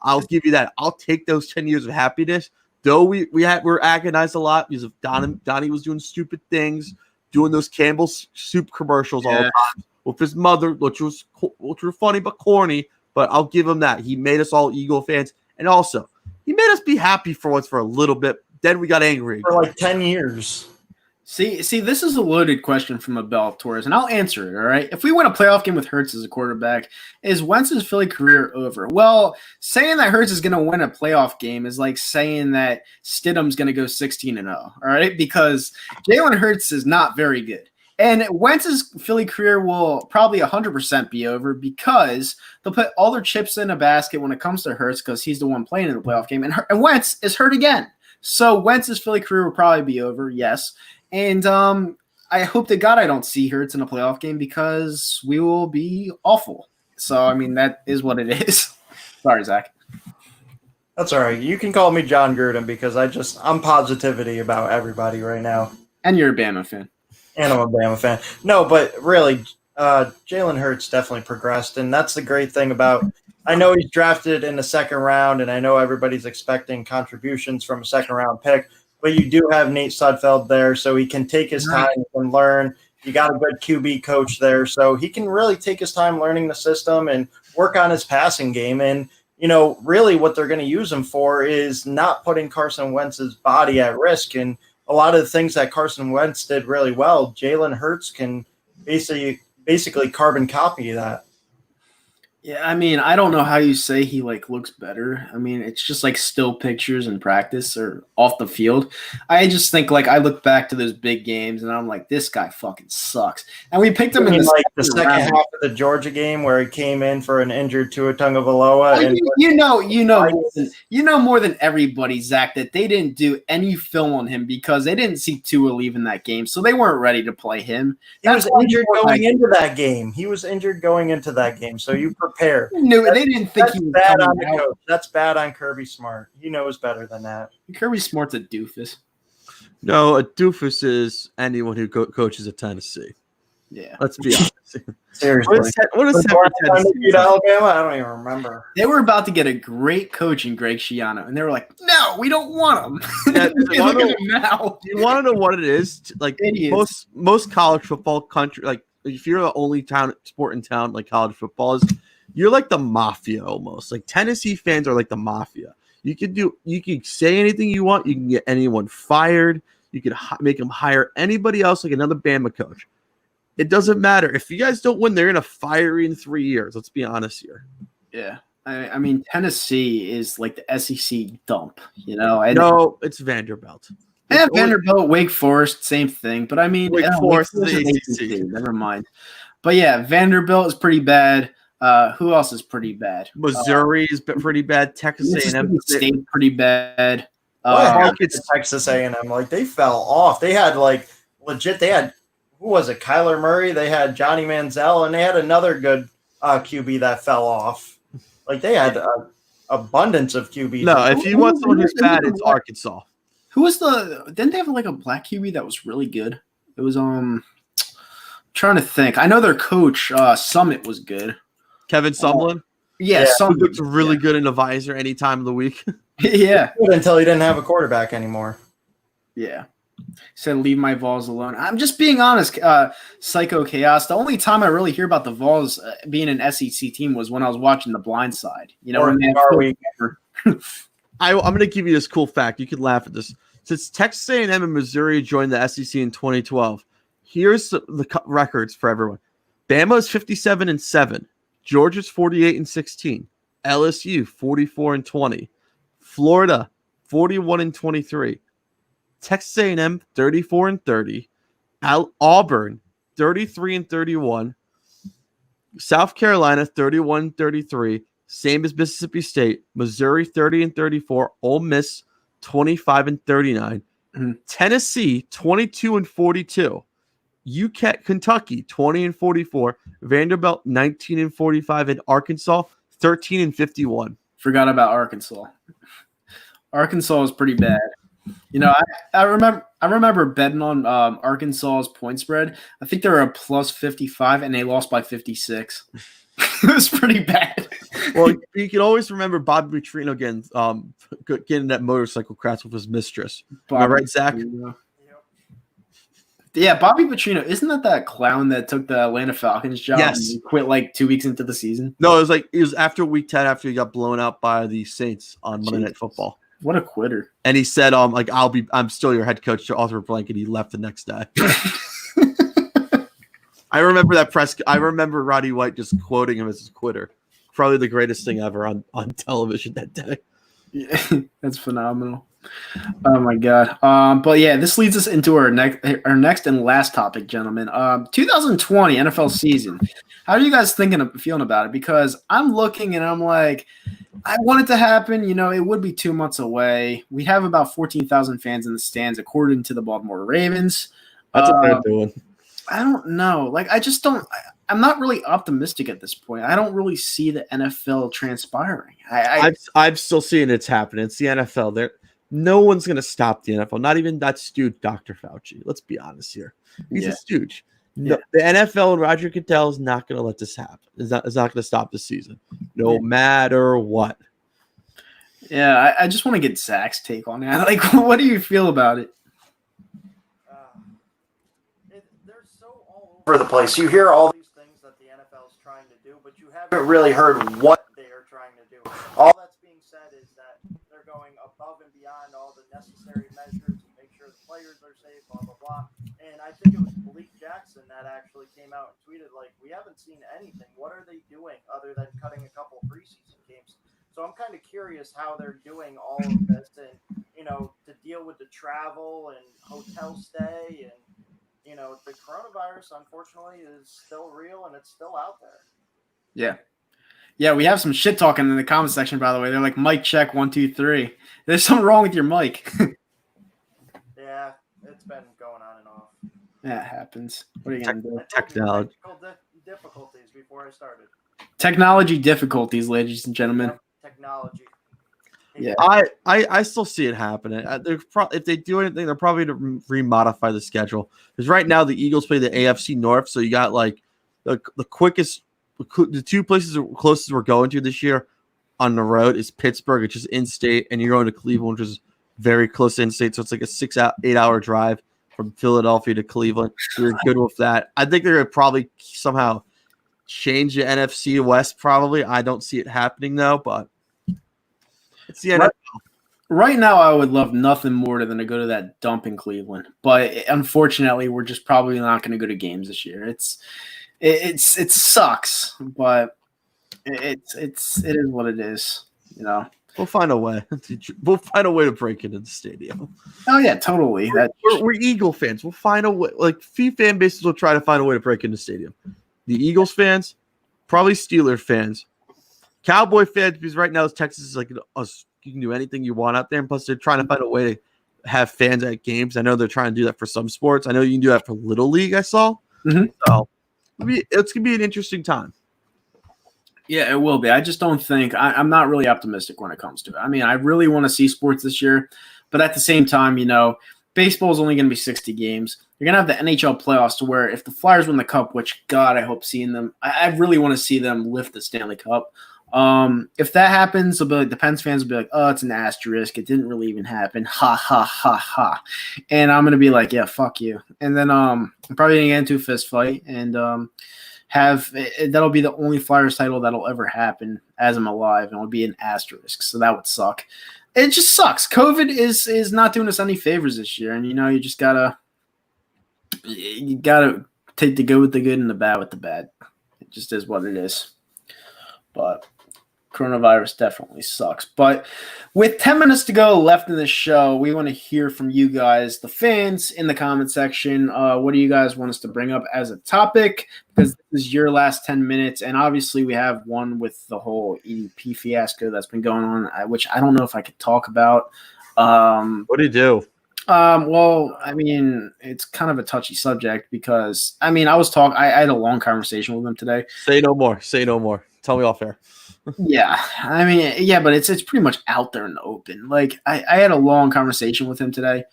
I'll give you that. I'll take those 10 years of happiness, though we're agonized a lot because of Donnie was doing stupid things, doing those Campbell's soup commercials all the time with his mother, which were funny but corny, but I'll give him that. He made us all Eagle fans, and also he made us be happy for once for a little bit. Then we got angry. For like 10 years. See, this is a loaded question from Abel Torres, and I'll answer it, all right? If we win a playoff game with Hurts as a quarterback, is Wentz's Philly career over? Well, saying that Hurts is going to win a playoff game is like saying that Stidham's going to go 16-0, all right? Because Jalen Hurts is not very good. And Wentz's Philly career will probably 100% be over because they'll put all their chips in a basket when it comes to Hurts because he's the one playing in the playoff game. And Wentz is hurt again. So Wentz's Philly career will probably be over, yes. And I hope to God I don't see Hurts in a playoff game because we will be awful. So, I mean, that is what it is. Sorry, Zach. That's all right. You can call me John Gruden because I'm positivity about everybody right now. And you're a Bama fan. And I'm a Bama fan. No, but really, Jalen Hurts definitely progressed, and that's the great thing about – I know he's drafted in the second round, and I know everybody's expecting contributions from a second-round pick, but you do have Nate Sudfeld there, so he can take his time and learn. You got a good QB coach there, so he can really take his time learning the system and work on his passing game. And, you know, really what they're going to use him for is not putting Carson Wentz's body at risk. And a lot of the things that Carson Wentz did really well, Jalen Hurts can basically carbon copy that. Yeah, I mean, I don't know how you say he like looks better. I mean, it's just like still pictures in practice or off the field. I just think like I look back to those big games and I'm like, this guy fucking sucks. And we picked him in the second half of the Georgia game where he came in for an injured Tua Tagovailoa. And you know more than everybody, Zach, that they didn't do any film on him because they didn't see Tua leaving that game, so they weren't ready to play him. He was injured going into that game. So you prepare. They didn't think he was bad on the coach. That's bad on Kirby Smart. He knows better than that. Kirby Smart's a doofus. No, a doofus is anyone who coaches at Tennessee. Yeah. Let's be honest. Seriously. What is Tennessee? Alabama? I don't even remember. They were about to get a great coach in Greg Schiano, and they were like, no, we don't want him. Look at him now. You want to know what it is? Like most college football country, like if you're the only sport in town like college football is, you're like the mafia almost. Like Tennessee fans are like the mafia. You can say anything you want. You can get anyone fired. You can make them hire anybody else like another Bama coach. It doesn't matter. If you guys don't win, they're going to fire you in 3 years. Let's be honest here. Yeah. I mean, Tennessee is like the SEC dump, you know? No, it's Vanderbilt. Yeah, Vanderbilt, Wake Forest, same thing. But I mean, Wake Forest is the ACC. Never mind. But yeah, Vanderbilt is pretty bad. Who else is pretty bad? Missouri is pretty bad. Texas A&M State pretty bad. Texas A&M, like they fell off. They had like legit. They had who was it? Kyler Murray. They had Johnny Manziel, and they had another good QB that fell off. Like they had abundance of QBs. No, if you want someone who's bad, it's Arkansas. Who was didn't they have like a black QB that was really good? It was trying to think. I know their coach, Summit, was good. Kevin Sumlin. Yeah, He Summit looks really good in a visor any time of the week. Yeah. Until he didn't have a quarterback anymore. Yeah. Said leave my Vols alone. I'm just being honest, Psycho Chaos. The only time I really hear about the Vols being an SEC team was when I was watching The Blind Side. You know, Or when they I'm going to give you this cool fact. You can laugh at this. Since Texas A&M and Missouri joined the SEC in 2012, here's the records for everyone. Bama is 57-7. Georgia's 48-16. LSU 44-20. Florida 41-23. Texas A&M 34-30. Auburn 33-31. South Carolina 31-33. Same as Mississippi State. Missouri 30-34. Ole Miss 25-39. Mm-hmm. Tennessee 22-42. Kentucky 20-44. Vanderbilt 19-45. And Arkansas 13-51. Forgot about Arkansas. Arkansas was pretty bad. You know, I remember betting on Arkansas's point spread. I think they were a plus 55, and they lost by 56. It was pretty bad. Well, you can always remember Bobby Petrino getting that motorcycle crash with his mistress. Am I right, Zach? Yeah, Bobby Petrino. Isn't that clown that took the Atlanta Falcons job Yes. and quit like 2 weeks into the season? No, it was after week 10 after he got blown out by the Saints on Monday Night Football. What a quitter. And he said, I'm still your head coach to Arthur Blank, and he left the next day. I remember that I remember Roddy White just quoting him as a quitter. Probably the greatest thing ever on television that day. Yeah, that's phenomenal. Oh my God. But yeah, this leads us into our next and last topic, gentlemen. 2020 NFL season. How are you guys feeling about it? Because I'm looking and I'm like, I want it to happen. You know, it would be 2 months away. We have about 14,000 fans in the stands, according to the Baltimore Ravens. That's what they're doing. I don't know. Like, I just don't. I'm not really optimistic at this point. I don't really see the NFL transpiring. I'm still seeing it's happening. It's the NFL. No one's going to stop the NFL. Not even that stooge, Dr. Fauci. Let's be honest here. He's a stooge. No, the NFL and Roger Goodell is not going to let this happen. It's not going to stop the season, no matter what. Yeah, I just want to get Zach's take on that. Like, what do you feel about it? They're so all over the place. You hear all these things that the NFL is trying to do, but you haven't really heard what they are trying to do. All that's being said is that they're going above and beyond all the necessary measures to make sure the players are safe, blah, blah, blah. And I think it was Jackson that actually came out and tweeted, like, we haven't seen anything. What are they doing other than cutting a couple preseason games? So I'm kind of curious how they're doing all of this and, you know, to deal with the travel and hotel stay and, you know, the coronavirus, unfortunately, is still real and it's still out there. Yeah. Yeah, we have some shit talking in the comment section, by the way. They're like, mic check, 1, 2, 3. There's something wrong with your mic. Yeah, it's been going on and off. That happens. What are you going to do? Technology. Difficulties before I started. Technology difficulties, ladies and gentlemen. Technology. Yeah. I still see it happening. If they do anything, they're probably to remodify the schedule. Because right now the Eagles play the AFC North, so you got like the quickest, the two places closest we're going to this year on the road is Pittsburgh, which is in-state, and you're going to Cleveland, which is very close to in-state. So it's like a 8 hour drive from Philadelphia to Cleveland. So you're good with that. I think they're going to probably somehow change the NFC West. Probably. I don't see it happening though, but it's the NFL. Right now, I would love nothing more than to go to that dump in Cleveland, but unfortunately, we're just probably not going to go to games this year. It sucks, but it is what it is. You know, we'll find a way. We'll find a way to break into the stadium. Oh yeah, totally. We're Eagle fans. We'll find a way. Like few fan bases will try to find a way to break into the stadium. The Eagles fans, probably Steeler fans, Cowboy fans, because right now Texas is like you can do anything you want out there, and plus they're trying to find a way to have fans at games. I know they're trying to do that for some sports. I know you can do that for Little League. I saw. Mm-hmm. So it's gonna be an interesting time. Yeah, it will be. I just don't think I'm not really optimistic when it comes to it. I mean, I really want to see sports this year, but at the same time, you know, baseball is only going to be 60 games. you're gonna have the NHL playoffs to where if the Flyers win the Cup, which God I hope seeing them, I really want to see them lift the Stanley Cup. If that happens, the Pens fans will be like, "Oh, it's an asterisk. It didn't really even happen." Ha ha ha ha. And I'm gonna be like, "Yeah, fuck you." And then I'm probably gonna get into a fist fight and that'll be the only Flyers title that'll ever happen as I'm alive, and it'll be an asterisk. So that would suck. It just sucks. COVID is not doing us any favors this year, and you just gotta take the good with the good and the bad with the bad. It just is what it is. But coronavirus definitely sucks. But with 10 minutes to go left in the show, we want to hear from you guys, the fans, in the comment section. What do you guys want us to bring up as a topic? Because this is your last 10 minutes. And obviously we have one with the whole EDP fiasco that's been going on, which I don't know if I could talk about. What do you do? Well, I mean, it's kind of a touchy subject because, I mean, I had a long conversation with him today. Say no more. Say no more. Tell me off air. Yeah, I mean, yeah, but it's pretty much out there in the open. Like I had a long conversation with him today,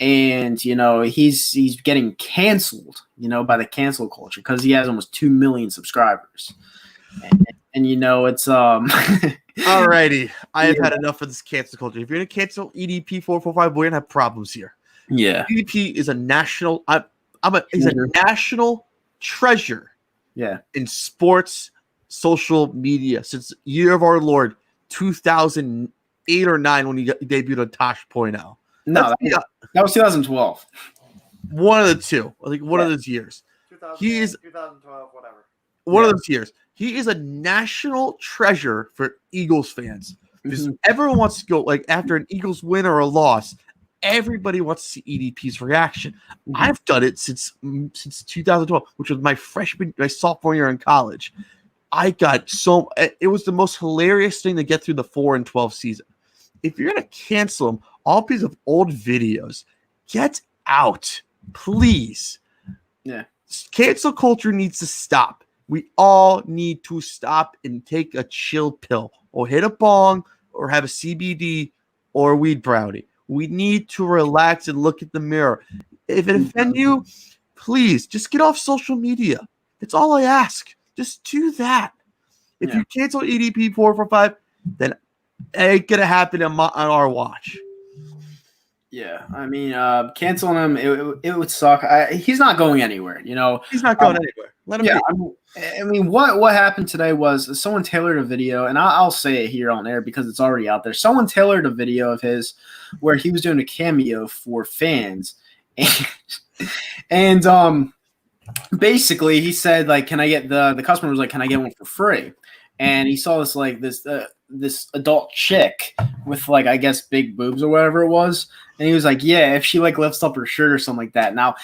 and he's getting canceled, by the cancel culture because he has almost 2 million subscribers, and it's Alrighty, I have had enough of this cancel culture. If you're gonna cancel EDP 445, we're gonna have problems here. Yeah, EDP is a national. He's a national treasure. Yeah, in sports. Social media since year of our Lord 2008 or 9 when he debuted on Tosh.0. No, that was 2012. One of the two. I think one of those years. He is 2012, whatever. One of those years. He is a national treasure for Eagles fans. Because everyone wants to go like after an Eagles win or a loss. Everybody wants to see EDP's reaction. I've done it since 2012, which was my sophomore year in college. It was the most hilarious thing to get through the 4-12 season. If you're going to cancel them, all piece of old videos, get out, please. Yeah. Cancel culture needs to stop. We all need to stop and take a chill pill or hit a bong or have a CBD or a weed brownie. We need to relax and look at the mirror. If it offends you, please just get off social media. That's all I ask. Just do that. If you cancel EDP 445, then it ain't gonna happen on our watch. Yeah, I mean, canceling him, it would suck. He's not going anywhere. He's not going anywhere. Let him. Yeah, I mean, what happened today was someone tailored a video, and I'll say it here on air because it's already out there. Someone tailored a video of his where he was doing a cameo for fans, and basically he said like, can I get the customer was like, can I get one for free? And he saw this adult chick with like, I guess, big boobs or whatever it was, and he was like, yeah, if she like lifts up her shirt or something like that. Now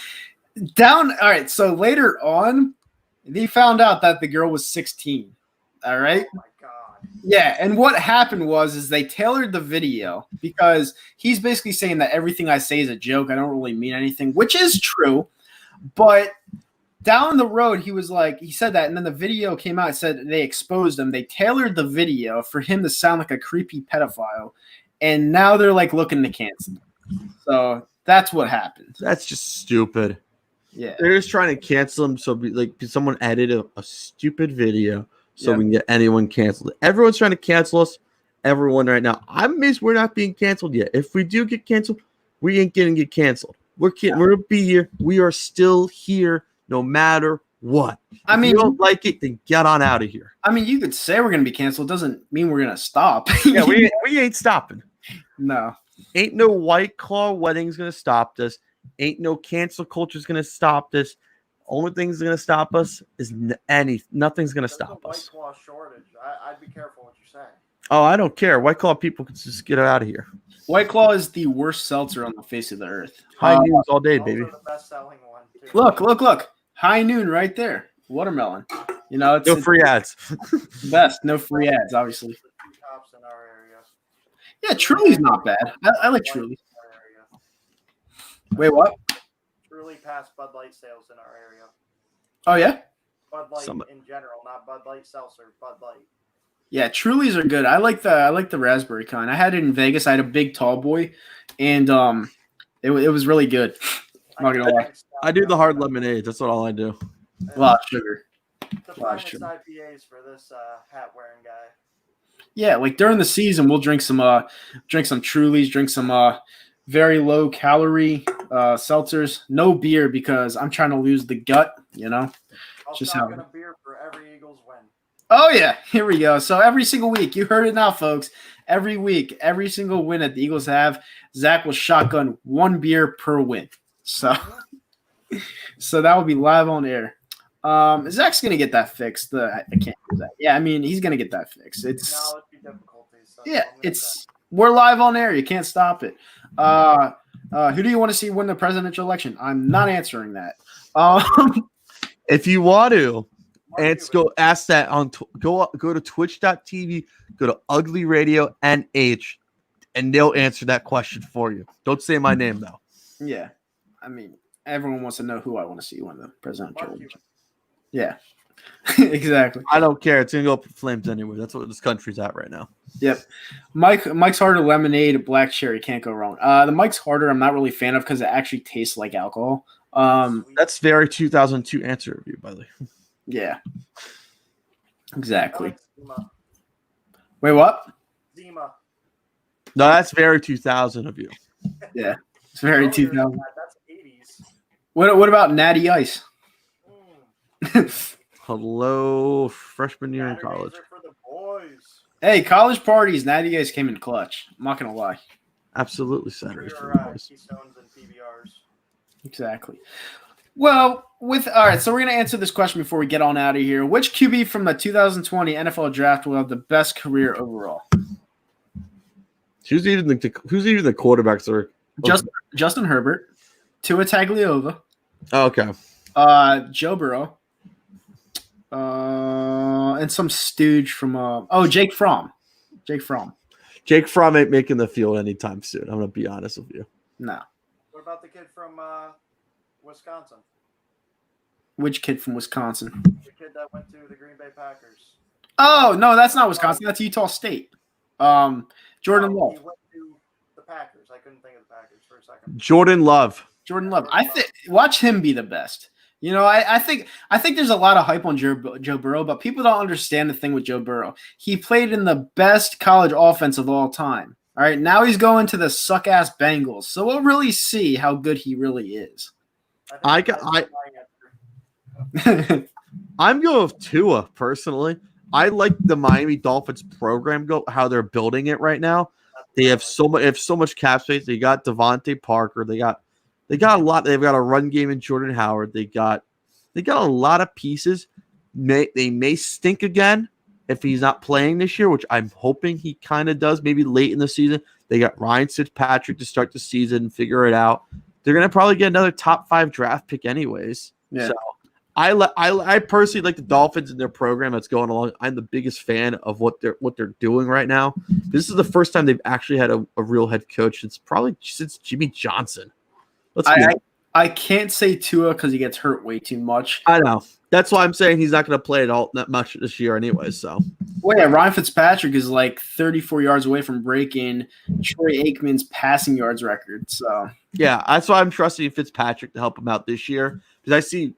all right, so later on he found out that the girl was 16. All right. Oh my God. Yeah, and what happened was they tailored the video because he's basically saying that everything I say is a joke. I don't really mean anything, which is true. But down the road, he said that, and then the video came out and said they exposed him. They tailored the video for him to sound like a creepy pedophile, and now they're like looking to cancel him. So that's what happened. That's just stupid. Yeah, they're just trying to cancel him. So someone edited a stupid video so we can get anyone canceled. Everyone's trying to cancel us. Everyone right now. I'm amazed we're not being canceled yet. If we do get canceled, we ain't gonna get canceled. We're gonna be here. We are still here. No matter what. I mean, if you don't like it, then get on out of here. I mean, you could say we're going to be canceled. It doesn't mean we're going to stop. Yeah, we ain't stopping. No. Ain't no White Claw wedding's going to stop this. Ain't no cancel culture's going to stop this. Only thing's going to stop us is nothing's going to stop us. White Claw shortage. I'd be careful what you're saying. Oh, I don't care. White Claw people can just get out of here. White Claw is the worst seltzer on the face of the earth. High noons all day, baby. The best-selling one, too. Look. High noon right there. Watermelon. It's no free ads. Best. No free ads, obviously. Tops in our area. Yeah, Truly's not bad. I like Truly. Wait, what? Truly passed Bud Light sales in our area. Oh, yeah? Bud Light in general, not Bud Light seltzer, Bud Light. Yeah, Truly's are good. I like the raspberry kind. I had it in Vegas. I had a big tall boy, and it was really good. Not gonna lie. I do the hard lemonades. That's all I do. A lot of sugar. The Gosh, finest sure. IPAs for this hat wearing guy. Yeah, like during the season, we'll drink some Trulies, drink some very low calorie seltzers. No beer because I'm trying to lose the gut. I'll Just stock how- in a beer for every Eagles win. Oh yeah, here we go. So every single week, you heard it now, folks. Every week, every single win that the Eagles have, Zach will shotgun one beer per win. So that will be live on air. Zach's gonna get that fixed. I can't do that. Yeah, I mean he's gonna get that fixed. We're live on air. You can't stop it. Who do you want to see win the presidential election? I'm not answering that. If you want to, go ask that on go to twitch.tv, go to Ugly Radio NH, and they'll answer that question for you. Don't say my name though. Yeah, I mean everyone wants to know who I want to see win the presidential election. Yeah, exactly. I don't care. It's gonna go up in flames anyway. That's what this country's at right now. Yep. Mike's Harder lemonade, black cherry, can't go wrong. The Mike's Harder I'm not really a fan of because it actually tastes like alcohol. That's very 2002 answer review, by the way. Yeah. Exactly. Zima. Wait, what? Zima. No, that's very 2000 of you. Yeah. It's very 2000. That's 80s. What about Natty Ice? Hello, freshman year in college. For the boys. Hey, college parties, Natty Ice came in clutch. I'm not gonna lie. Absolutely, Saturdays. Keystones and PBRs. Exactly. Well, all right, so we're gonna answer this question before we get on out of here. Which QB from the 2020 NFL Draft will have the best career overall? Who's even the quarterbacks? Or Justin Herbert, Tua Tagovailoa, okay, Joe Burrow, and some stooge from Jake Fromm. Jake Fromm ain't making the field anytime soon. I'm gonna be honest with you. No. What about the kid from Wisconsin? Which kid from Wisconsin? The kid that went to the Green Bay Packers. Oh no, that's not Wisconsin. That's Utah State. Jordan Love. He went to the Packers. I couldn't think of the Packers for a second. Jordan Love. I think watch him be the best. I think there's a lot of hype on Joe Burrow, but people don't understand the thing with Joe Burrow. He played in the best college offense of all time. All right, now he's going to the suck-ass Bengals, so we'll really see how good he really is. I'm going with Tua personally. I like the Miami Dolphins program how they're building it right now. They have so much cap space. They got Devontae Parker. They got a lot. They've got a run game in Jordan Howard. They got a lot of pieces. They may stink again if he's not playing this year, which I'm hoping he kind of does. Maybe late in the season. They got Ryan Fitzpatrick to start the season and figure it out. They're gonna probably get another top 5 draft pick anyways. Yeah. So I personally like the Dolphins and their program that's going along. I'm the biggest fan of what they're doing right now. This is the first time they've actually had a real head coach. It's probably since Jimmy Johnson. I can't say Tua because he gets hurt way too much. I know. That's why I'm saying he's not going to play it all that much this year anyway. So, well, yeah, Ryan Fitzpatrick is like 34 yards away from breaking Troy Aikman's passing yards record. So, yeah, that's why I'm trusting Fitzpatrick to help him out this year because I see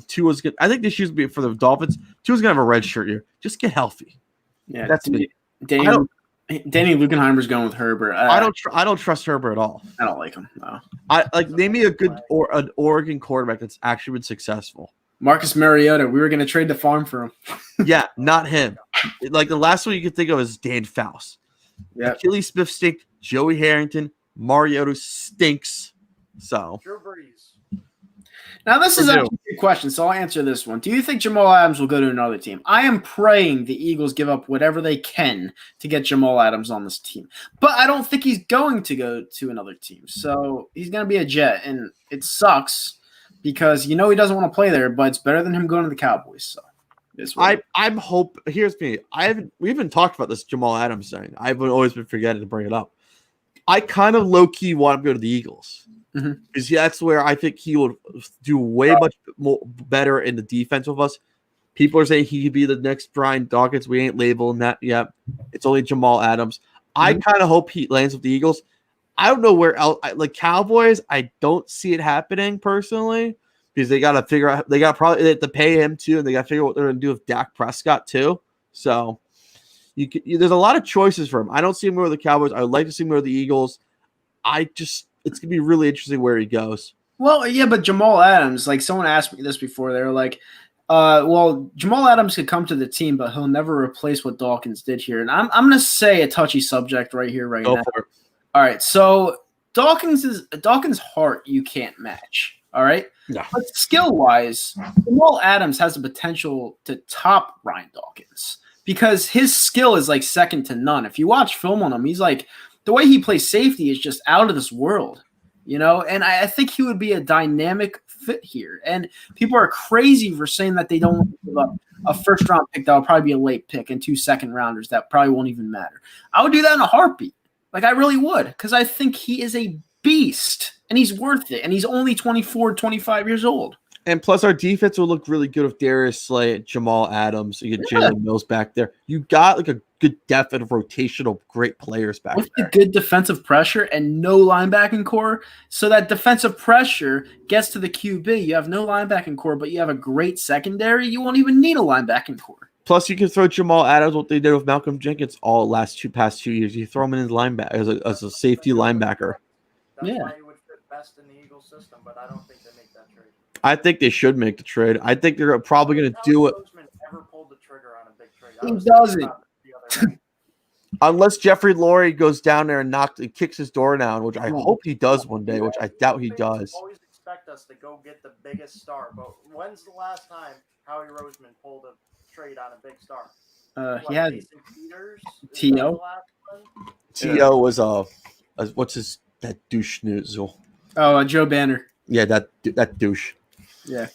Tua's good. I think this year's be for the Dolphins. Tua's going to have a red shirt year. Just get healthy. Yeah, that's me. Danny Lukenheimer's going with Herbert. I don't trust Herbert at all. I don't like him. No. Name me a good an Oregon quarterback that's actually been successful. Marcus Mariota. We were going to trade the farm for him. Yeah, not him. Like the last one you could think of is Dan Faust. Yeah. Achilles Smith stinks. Joey Harrington. Mariota stinks. So. Drew Brees. Now, this is actually a good question, so I'll answer this one. Do you think Jamal Adams will go to another team? I am praying the Eagles give up whatever they can to get Jamal Adams on this team. But I don't think he's going to go to another team. So he's going to be a Jet, and it sucks because he doesn't want to play there, but it's better than him going to the Cowboys. So I'm hope. Here's me. We haven't talked about this Jamal Adams thing. I've always been forgetting to bring it up. I kind of low-key want him to go to the Eagles. Because that's where I think he would do way much more better in the defense with us. People are saying he could be the next Brian Dawkins. We ain't labeling that yet. It's only Jamal Adams. I kind of hope he lands with the Eagles. I don't know where else. Like Cowboys, I don't see it happening personally because they got to figure out. They got probably they have to pay him too, and they got to figure out what they're going to do with Dak Prescott too. So there's a lot of choices for him. I don't see him go with the Cowboys. I would like to see him go with the Eagles. It's going to be really interesting where he goes. Well, yeah, but Jamal Adams, like someone asked me this before. They were like, well, Jamal Adams could come to the team, but he'll never replace what Dawkins did here. And I'm going to say a touchy subject right here, right now. Go for it. All right, so Dawkins' heart you can't match. All right, Yeah. But skill-wise, Jamal Adams has the potential to top Ryan Dawkins because his skill is like second to none. If you watch film on him, he's like the way he plays safety is just out of this world. And I think he would be a dynamic fit here. And people are crazy for saying that they don't want to give up a first-round pick that will probably be a late pick and 2 second-rounders that probably won't even matter. I would do that in a heartbeat. Like, I really would because I think he is a beast, and he's worth it, and he's only 24, 25 years old. And plus, our defense will look really good with Darius Slay, Jamal Adams. You get Jalen Mills back there. You got like a good depth of rotational great players back with there. the good defensive pressure and no linebacking core. So that defensive pressure gets to the QB. You have no linebacking core, but you have a great secondary. You won't even need a linebacking core. Plus, you can throw Jamal Adams, what they did with Malcolm Jenkins all past 2 years. You throw him in the linebacker as a safety linebacker. That's why he would fit best in the Eagles system, but I don't think they make that trade. I think they should make the trade. I think they're probably going to do it. Never pulled the trigger on a big trade. He doesn't. Unless Jeffrey Lurie goes down there and kicks his door down, which I hope he does one day, which I doubt he does. Always expect us to go get the biggest star, but when's the last time Howie Roseman pulled a trade on a big star? He had T.O. T.O. was what's that douche noozle? Oh, Joe Banner. Yeah, that douche. Yeah.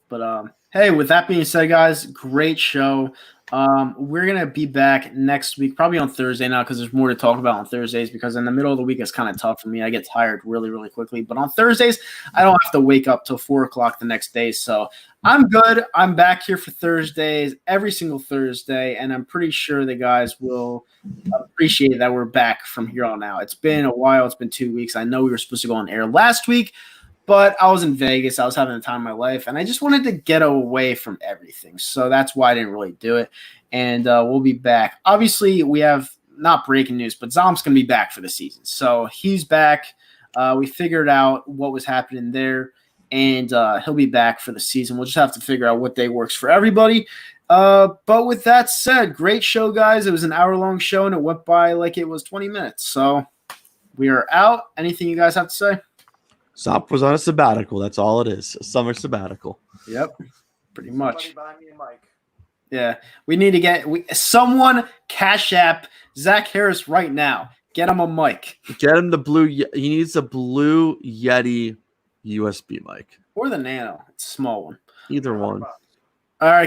But hey, with that being said, guys, great show. We're gonna be back next week, probably on Thursday now, because there's more to talk about on Thursdays. Because in the middle of the week, it's kind of tough for me. I get tired really, really quickly. But on Thursdays, I don't have to wake up till 4:00 the next day, so I'm good. I'm back here for Thursdays every single Thursday, and I'm pretty sure the guys will appreciate that we're back from here on out. It's been a while. It's been 2 weeks. I know we were supposed to go on air last week, but I was in Vegas. I was having the time of my life, and I just wanted to get away from everything. So that's why I didn't really do it. And we'll be back. Obviously, we have not breaking news, but Zom's going to be back for the season. So he's back. We figured out what was happening there, and he'll be back for the season. We'll just have to figure out what day works for everybody. But with that said, great show, guys. It was an hour-long show, and it went by like it was 20 minutes. So we are out. Anything you guys have to say? Sop was on a sabbatical. That's all it is. A summer sabbatical. Yep, pretty much. Buy me a mic. Yeah, we need to get someone Cash App Zach Harris right now. Get him a mic. Get him the blue. He needs a blue Yeti USB mic or the Nano. It's a small one. Either one. All right.